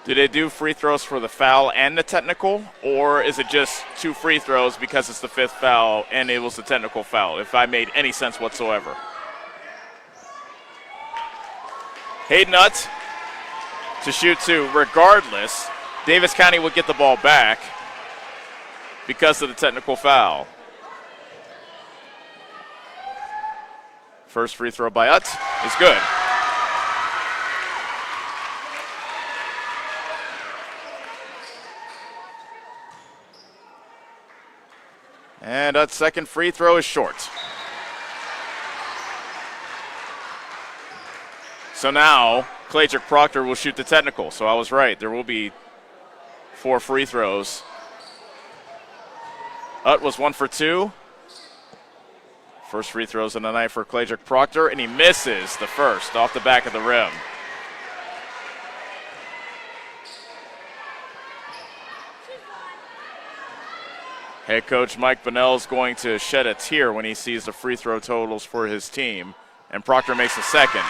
do they do free throws for the foul and the technical, or is it just 2 free throws because it's the 5th foul and it was the technical foul, if I made any sense whatsoever? Hayden Utt to shoot 2. Regardless, Davis County would get the ball back because of the technical foul. First free throw by Utz is good. And Utz's second free throw is short. So now, Claytrick Proctor will shoot the technical. So I was right. There will be 4 free throws. Ut was 1 for 2. First free throws of the night for Claytrick Proctor, and he misses the first off the back of the rim. Head coach Mike Bunnell is going to shed a tear when he sees the free throw totals for his team, and Proctor makes the second.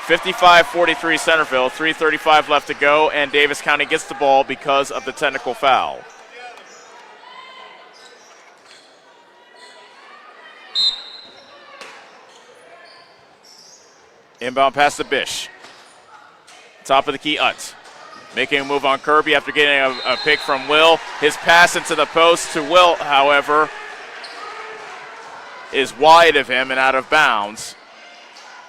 55-43 Centerville, 3:35 left to go, and Davis County gets the ball because of the technical foul. Inbound pass to Bish. Top of the key, Utz. Making a move on Kirby after getting a pick from Will. His pass into the post to Will, however, is wide of him and out of bounds.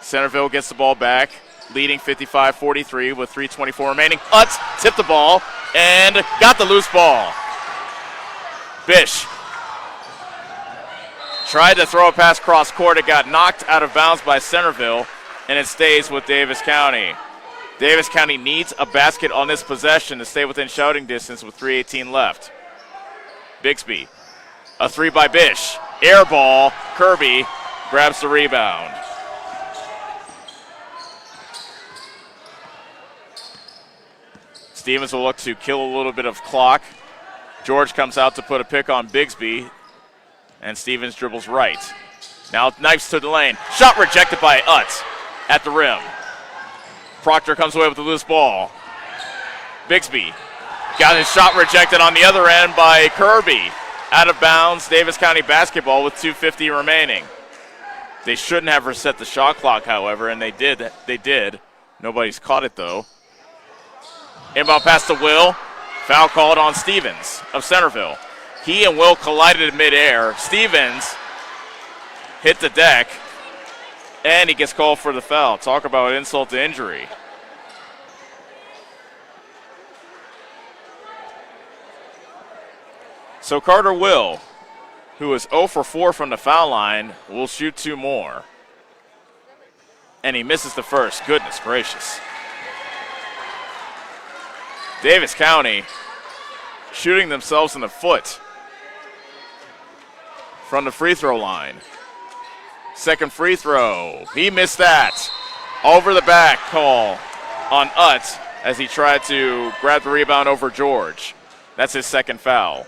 Centerville gets the ball back, leading 55-43 with 3:24 remaining. Utz tipped the ball and got the loose ball. Bish tried to throw a pass cross court. It got knocked out of bounds by Centerville, and it stays with Davis County. Davis County needs a basket on this possession to stay within shouting distance with 3:18 left. Bixby, a 3 by Bish. Air ball, Kirby grabs the rebound. Stevens will look to kill a little bit of clock. George comes out to put a pick on Bixby, and Stevens dribbles right. Now knifes to the lane. Shot rejected by Utz at the rim. Proctor comes away with the loose ball. Bixby got his shot rejected on the other end by Kirby. Out of bounds, Davis County basketball with 2:50 remaining. They shouldn't have reset the shot clock, however, and they did. Nobody's caught it, though. Inbound pass to Will. Foul called on Stevens of Centerville. He and Will collided in midair. Stevens hit the deck, and he gets called for the foul. Talk about insult to injury. So Carter Will, who is 0 for 4 from the foul line, will shoot 2 more. And he misses the first. Goodness gracious. Davis County shooting themselves in the foot from the free throw line. Second free throw. He missed that. Over the back call on Utz as he tried to grab the rebound over George. That's his second foul.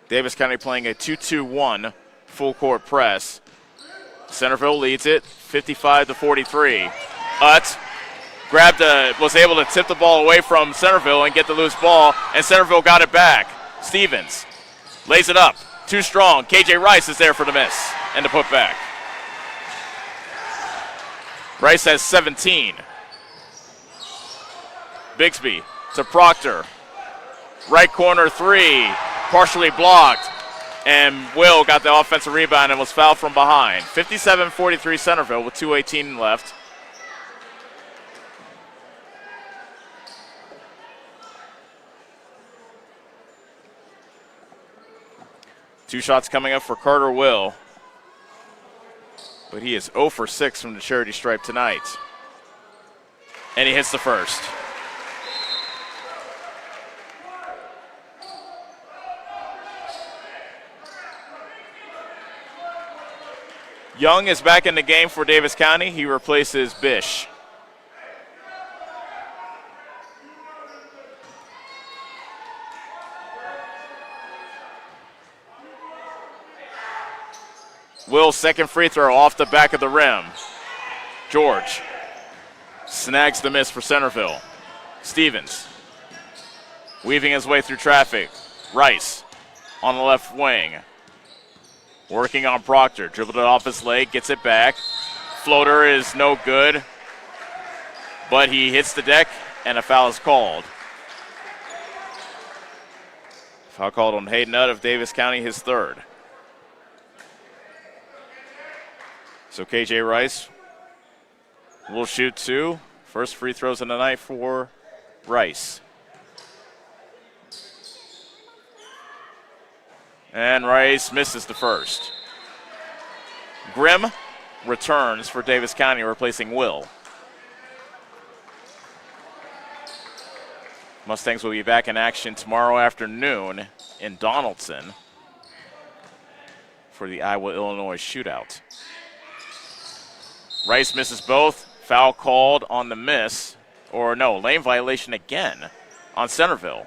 Davis County playing a 2-2-1 full court press. Centerville leads it 55-43. Utz was able to tip the ball away from Centerville and get the loose ball, and Centerville got it back. Stevens lays it up. Too strong. KJ Rice is there for the miss and the putback. Rice has 17. Bixby to Proctor. Right corner 3. Partially blocked. And Will got the offensive rebound and was fouled from behind. 57-43 Centerville with 2:18 left. Two shots coming up for Carter Will. But he is 0 for 6 from the charity stripe tonight. And he hits the first. Young is back in the game for Davis County. He replaces Bish. Will's second free throw off the back of the rim. George snags the miss for Centerville. Stevens weaving his way through traffic. Rice on the left wing. Working on Proctor. Dribbled it off his leg, gets it back. Floater is no good, but he hits the deck, and a foul is called. Foul called on Hayden Nutt of Davis County, his third. So KJ Rice will shoot 2. First free throws of the night for Rice. And Rice misses the first. Grimm returns for Davis County, replacing Will. Mustangs will be back in action tomorrow afternoon in Donaldson for the Iowa-Illinois shootout. Rice misses both. Foul called on the miss. Or no, lane violation again on Centerville.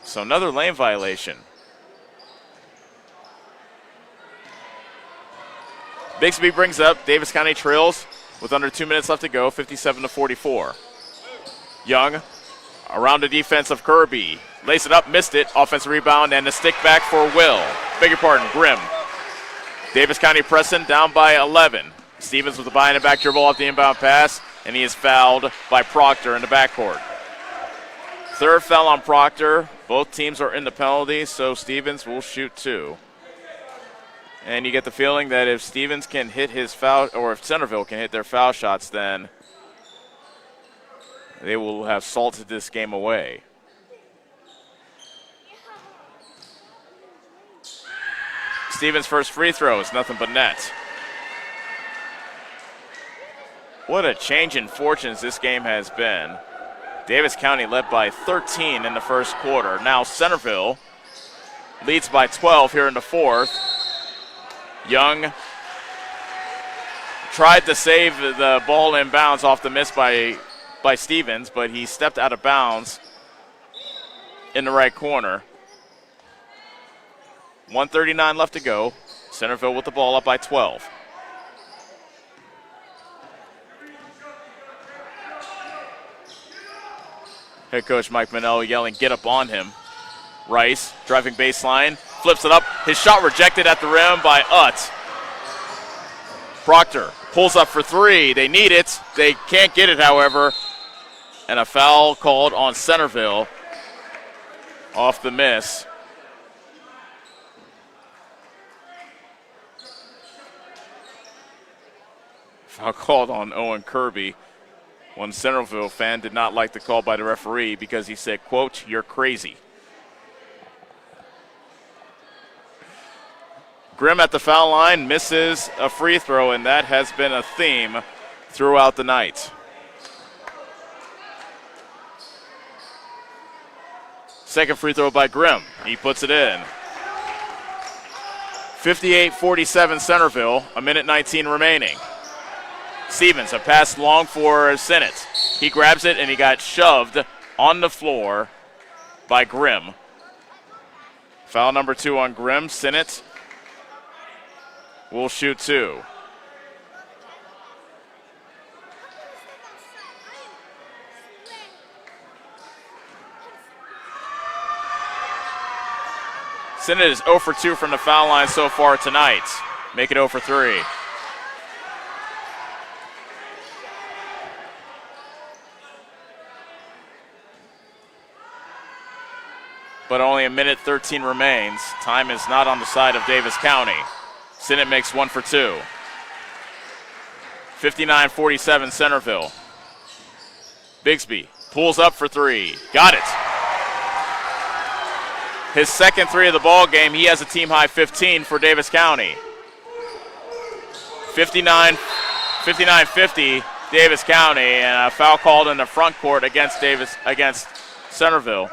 So another lane violation. Bixby brings up. Davis County trails with under 2 minutes left to go, 57-44. Young around the defense of Kirby. Lace it up, missed it. Offensive rebound and a stick back for Will. Beg your pardon, Grimm. Davis County pressing down by 11. Stevens with a behind and back dribble off the inbound pass, and he is fouled by Proctor in the backcourt. Third foul on Proctor. Both teams are in the penalty, so Stevens will shoot 2. And you get the feeling that if Stevens can hit his foul, or if Centerville can hit their foul shots, then they will have salted this game away. Stevens' first free throw is nothing but net. What a change in fortunes this game has been. Davis County led by 13 in the first quarter. Now Centerville leads by 12 here in the fourth. Young tried to save the ball in bounds off the miss by Stevens, but he stepped out of bounds in the right corner. 1:39 left to go. Centerville with the ball up by 12. Head coach Mike Minnell yelling, get up on him. Rice driving baseline, flips it up. His shot rejected at the rim by Utt. Proctor pulls up for 3. They need it. They can't get it, however. And a foul called on Centerville off the miss. Foul called on Owen Kirby. One Centerville fan did not like the call by the referee because he said, quote, "You're crazy." Grimm at the foul line misses a free throw, and that has been a theme throughout the night. Second free throw by Grimm. He puts it in. 58-47 Centerville, a minute 19 remaining. Stevens, a pass long for Sinnott. He grabs it, and he got shoved on the floor by Grimm. Foul number 2 on Grimm. Sinnott will shoot 2. Sinnott is 0 for 2 from the foul line so far tonight. Make it 0 for 3. But only a minute 13 remains. Time is not on the side of Davis County. Sinnott makes 1 for 2. 59-47 Centerville. Bigsby pulls up for 3. Got it. His second 3 of the ball game. He has a team high 15 for Davis County. 59-50 Davis County, and a foul called in the front court against Centerville.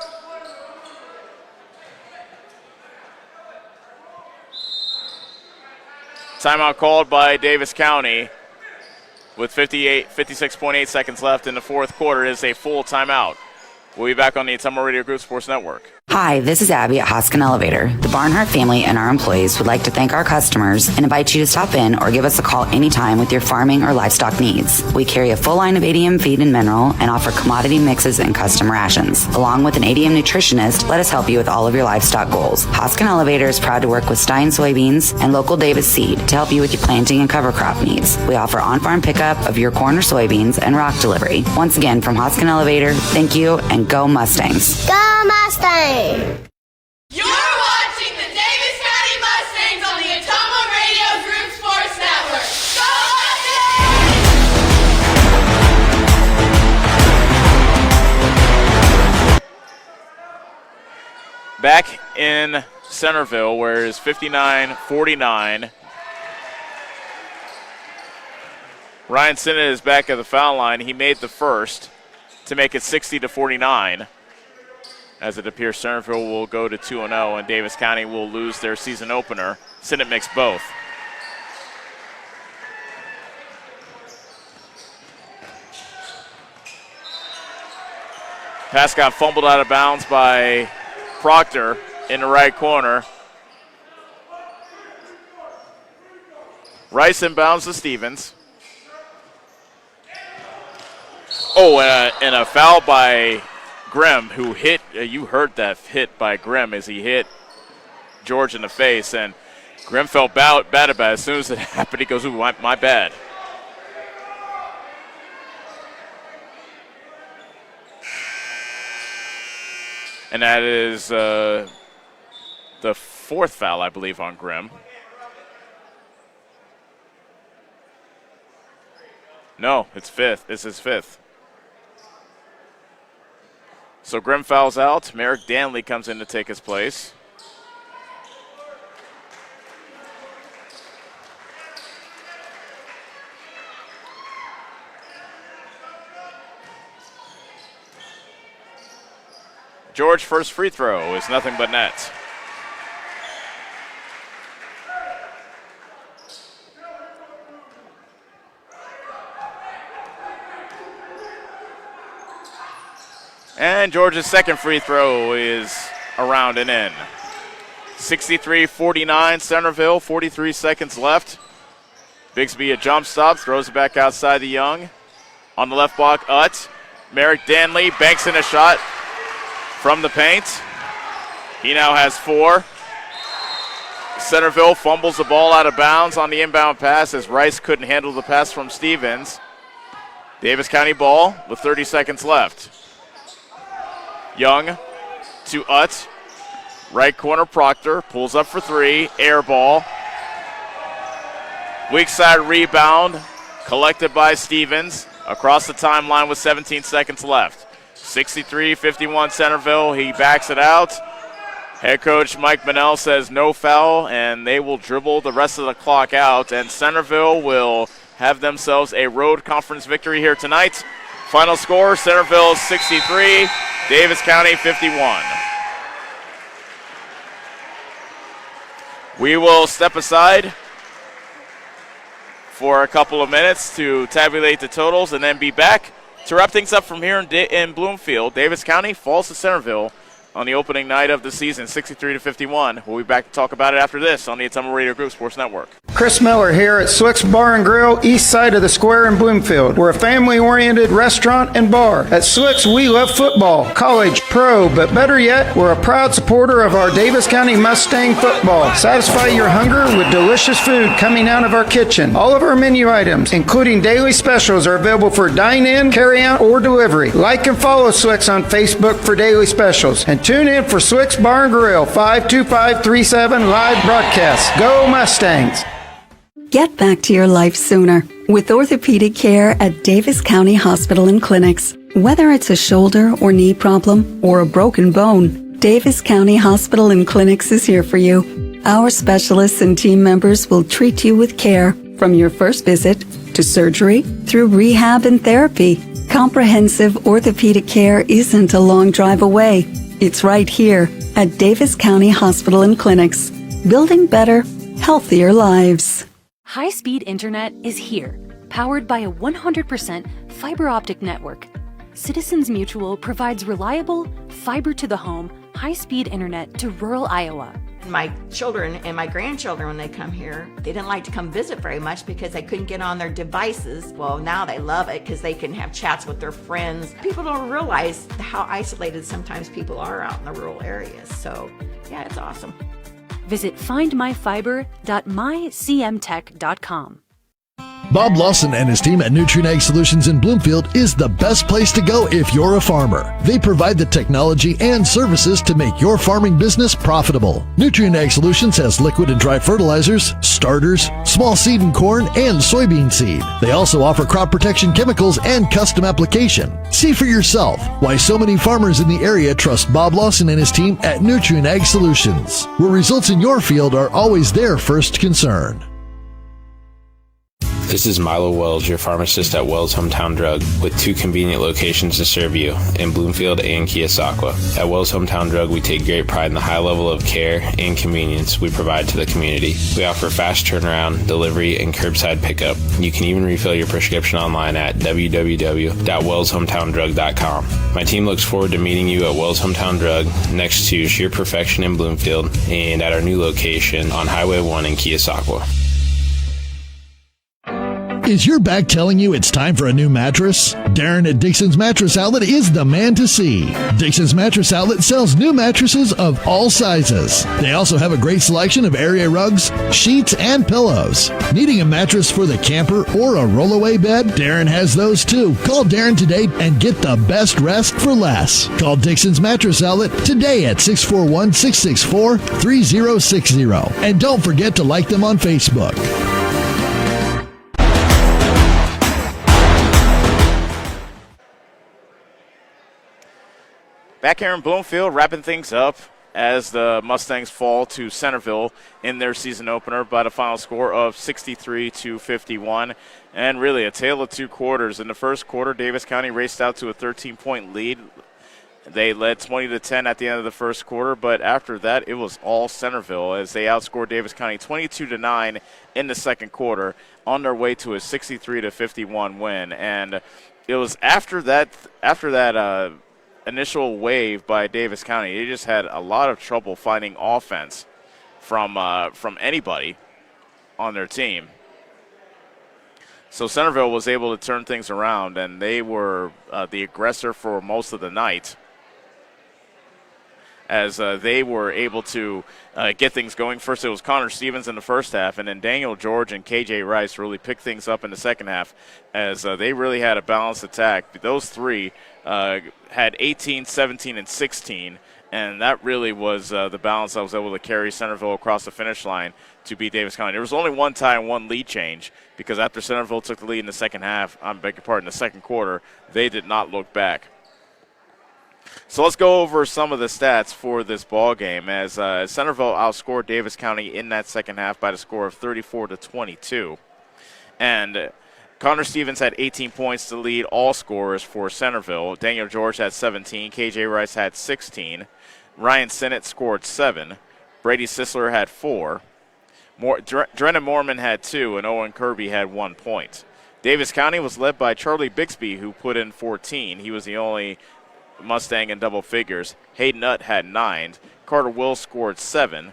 Timeout called by Davis County with 56.8 seconds left in the fourth quarter. It is a full timeout. We'll be back on the Ottumwa Radio Group Sports Network. Hi, this is Abby at Hoskin Elevator. The Barnhart family and our employees would like to thank our customers and invite you to stop in or give us a call anytime with your farming or livestock needs. We carry a full line of ADM feed and mineral and offer commodity mixes and custom rations. Along with an ADM nutritionist, let us help you with all of your livestock goals. Hoskin Elevator is proud to work with Stein Soybeans and local Davis Seed to help you with your planting and cover crop needs. We offer on-farm pickup of your corn or soybeans and rock delivery. Once again, from Hoskin Elevator, thank you and go Mustangs. Go Mustangs! You're watching the Davis County Mustangs on the Atama Radio Group Sports Network. Go Mustangs! Back in Centerville, where it's 59-49. Ryan Sinnott is back at the foul line. He made the first to make it 60-49. As it appears, Centerville will go to 2-0, and Davis County will lose their season opener. Sinnott makes both. Pass got fumbled out of bounds by Proctor in the right corner. Rice inbounds to Stevens. Oh, and a foul by Grimm, who hit, you heard that hit by Grimm as he hit George in the face, and Grimm felt bad about it. As soon as it happened, he goes, ooh, my bad. And that is the fourth foul, I believe, on Grimm. No, it's fifth. This is fifth. So Grimm fouls out. Merrick Danley comes in to take his place. George, first free throw is nothing but net. And George's second free throw is around and in. 63-49 Centerville, 43 seconds left. Bigsby a jump stop, throws it back outside the Young. On the left block, Utt. Merrick Danley banks in a shot from the paint. He now has 4. Centerville fumbles the ball out of bounds on the inbound pass as Rice couldn't handle the pass from Stevens. Davis County ball with 30 seconds left. Young to Utt. Right corner, Proctor pulls up for 3. Air ball. Weak side rebound collected by Stevens across the timeline with 17 seconds left. 63-51 Centerville. He backs it out. Head coach Mike Manell says no foul, and they will dribble the rest of the clock out. And Centerville will have themselves a road conference victory here tonight. Final score, Centerville 63, Davis County 51. We will step aside for a couple of minutes to tabulate the totals and then be back to wrap things up from here in Bloomfield. Davis County falls to Centerville on the opening night of the season, 63-51. We'll be back to talk about it after this on the Atama Radio Group Sports Network. Chris Miller here at Swick's Bar and Grill, east side of the square in Bloomfield. We're a family-oriented restaurant and bar. At Swick's, we love football, college, pro, but better yet, we're a proud supporter of our Davis County Mustang football. Satisfy your hunger with delicious food coming out of our kitchen. All of our menu items, including daily specials, are available for dine-in, carry-out, or delivery. Like and follow Swick's on Facebook for daily specials. And tune in for Swick's Bar and Grill, 52537 live broadcast. Go Mustangs! Get back to your life sooner with orthopedic care at Davis County Hospital and Clinics. Whether it's a shoulder or knee problem or a broken bone, Davis County Hospital and Clinics is here for you. Our specialists and team members will treat you with care from your first visit to surgery through rehab and therapy. Comprehensive orthopedic care isn't a long drive away. It's right here at Davis County Hospital and Clinics, building better, healthier lives. High-speed internet is here, powered by a 100% fiber optic network. Citizens Mutual provides reliable, fiber-to-the-home, high-speed internet to rural Iowa. My children and my grandchildren, when they come here, they didn't like to come visit very much because they couldn't get on their devices. Well, now they love it because they can have chats with their friends. People don't realize how isolated sometimes people are out in the rural areas. So, yeah, it's awesome. Visit findmyfiber.mycmtech.com. Bob Lawson and his team at Nutrien Ag Solutions in Bloomfield is the best place to go if you're a farmer. They provide the technology and services to make your farming business profitable. Nutrien Ag Solutions has liquid and dry fertilizers, starters, small seed and corn, and soybean seed. They also offer crop protection chemicals and custom application. See for yourself why so many farmers in the area trust Bob Lawson and his team at Nutrien Ag Solutions, where results in your field are always their first concern. This is Milo Wells, your pharmacist at Wells Hometown Drug, with 2 convenient locations to serve you in Bloomfield and Keosauqua. At Wells Hometown Drug, we take great pride in the high level of care and convenience we provide to the community. We offer fast turnaround, delivery, and curbside pickup. You can even refill your prescription online at www.wellshometown.drug.com. My team looks forward to meeting you at Wells Hometown Drug next to Sheer Perfection in Bloomfield and at our new location on Highway 1 in Keosauqua. Is your back telling you it's time for a new mattress? Darren at Dixon's Mattress Outlet is the man to see. Dixon's Mattress Outlet sells new mattresses of all sizes. They also have a great selection of area rugs, sheets, and pillows. Needing a mattress for the camper or a rollaway bed? Darren has those too. Call Darren today and get the best rest for less. Call Dixon's Mattress Outlet today at 641-664-3060. And don't forget to like them on Facebook. Back here in Bloomfield, wrapping things up as the Mustangs fall to Centerville in their season opener by the final score of 63-51. And really a tale of 2 quarters. In the first quarter, Davis County raced out to a 13-point lead. They led 20-10 at the end of the first quarter, but after that, it was all Centerville as they outscored Davis County 22-9 in the second quarter on their way to a 63-51 win. And it was after that initial wave by Davis County, they just had a lot of trouble finding offense from anybody on their team. So Centerville was able to turn things around, and they were the aggressor for most of the night as they were able to get things going. First, it was Connor Stevens in the first half, and then Daniel George and KJ Rice really picked things up in the second half as they really had a balanced attack. Those three had 18, 17, and 16, and that really was the balance that was able to carry Centerville across the finish line to beat Davis County. There was only one tie and one lead change because after Centerville took the lead in the second half, in the second quarter, they did not look back. So let's go over some of the stats for this ball game as Centerville outscored Davis County in that second half by the score of 34-22. And Connor Stevens had 18 points to lead all scorers for Centerville. Daniel George had 17. KJ Rice had 16. Ryan Sinnott scored 7. Brady Sisler had 4. Drennan Moorman had 2, and Owen Kirby had 1 point. Davis County was led by Charlie Bixby, who put in 14. He was the only Mustang in double figures. Hayden Nutt had 9. Carter Will scored 7.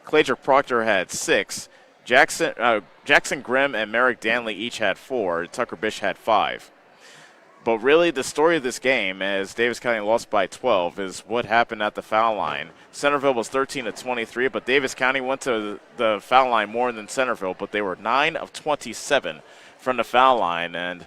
Cladrick Proctor had 6. Jackson Grimm and Merrick Danley each had 4. Tucker Bish had 5. But really the story of this game, as Davis County lost by 12, is what happened at the foul line. Centerville was 13-23, but Davis County went to the foul line more than Centerville, but they were 9 of 27 from the foul line, and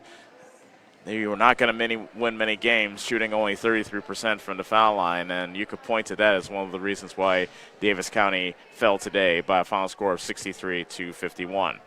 you were not going to win many games shooting only 33% from the foul line, and you could point to that as one of the reasons why Davis County fell today by a final score of 63-51.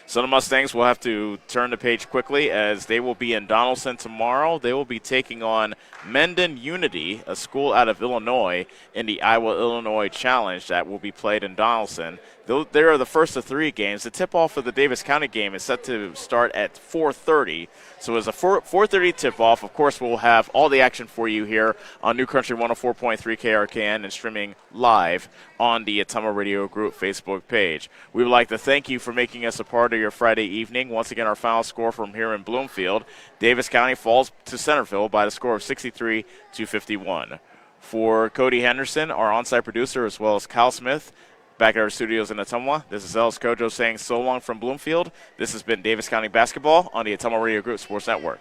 So the Mustangs will have to turn the page quickly as they will be in Donaldson tomorrow. They will be taking on Mendon Unity, a school out of Illinois, in the Iowa-Illinois Challenge that will be played in Donaldson. They are the first of 3 games. The tip-off for the Davis County game is set to start at 4:30. So as a 4:30 tip-off, of course, we'll have all the action for you here on New Country 104.3 KRKN and streaming live on the Ottumwa Radio Group Facebook page. We would like to thank you for making us a part of your Friday evening. Once again, our final score from here in Bloomfield, Davis County falls to Centerville by the score of 63-51. For Cody Henderson, our on-site producer, as well as Kyle Smith, back at our studios in Ottumwa, this is Ellis Kojo saying so long from Bloomfield. This has been Davis County Basketball on the Ottumwa Radio Group Sports Network.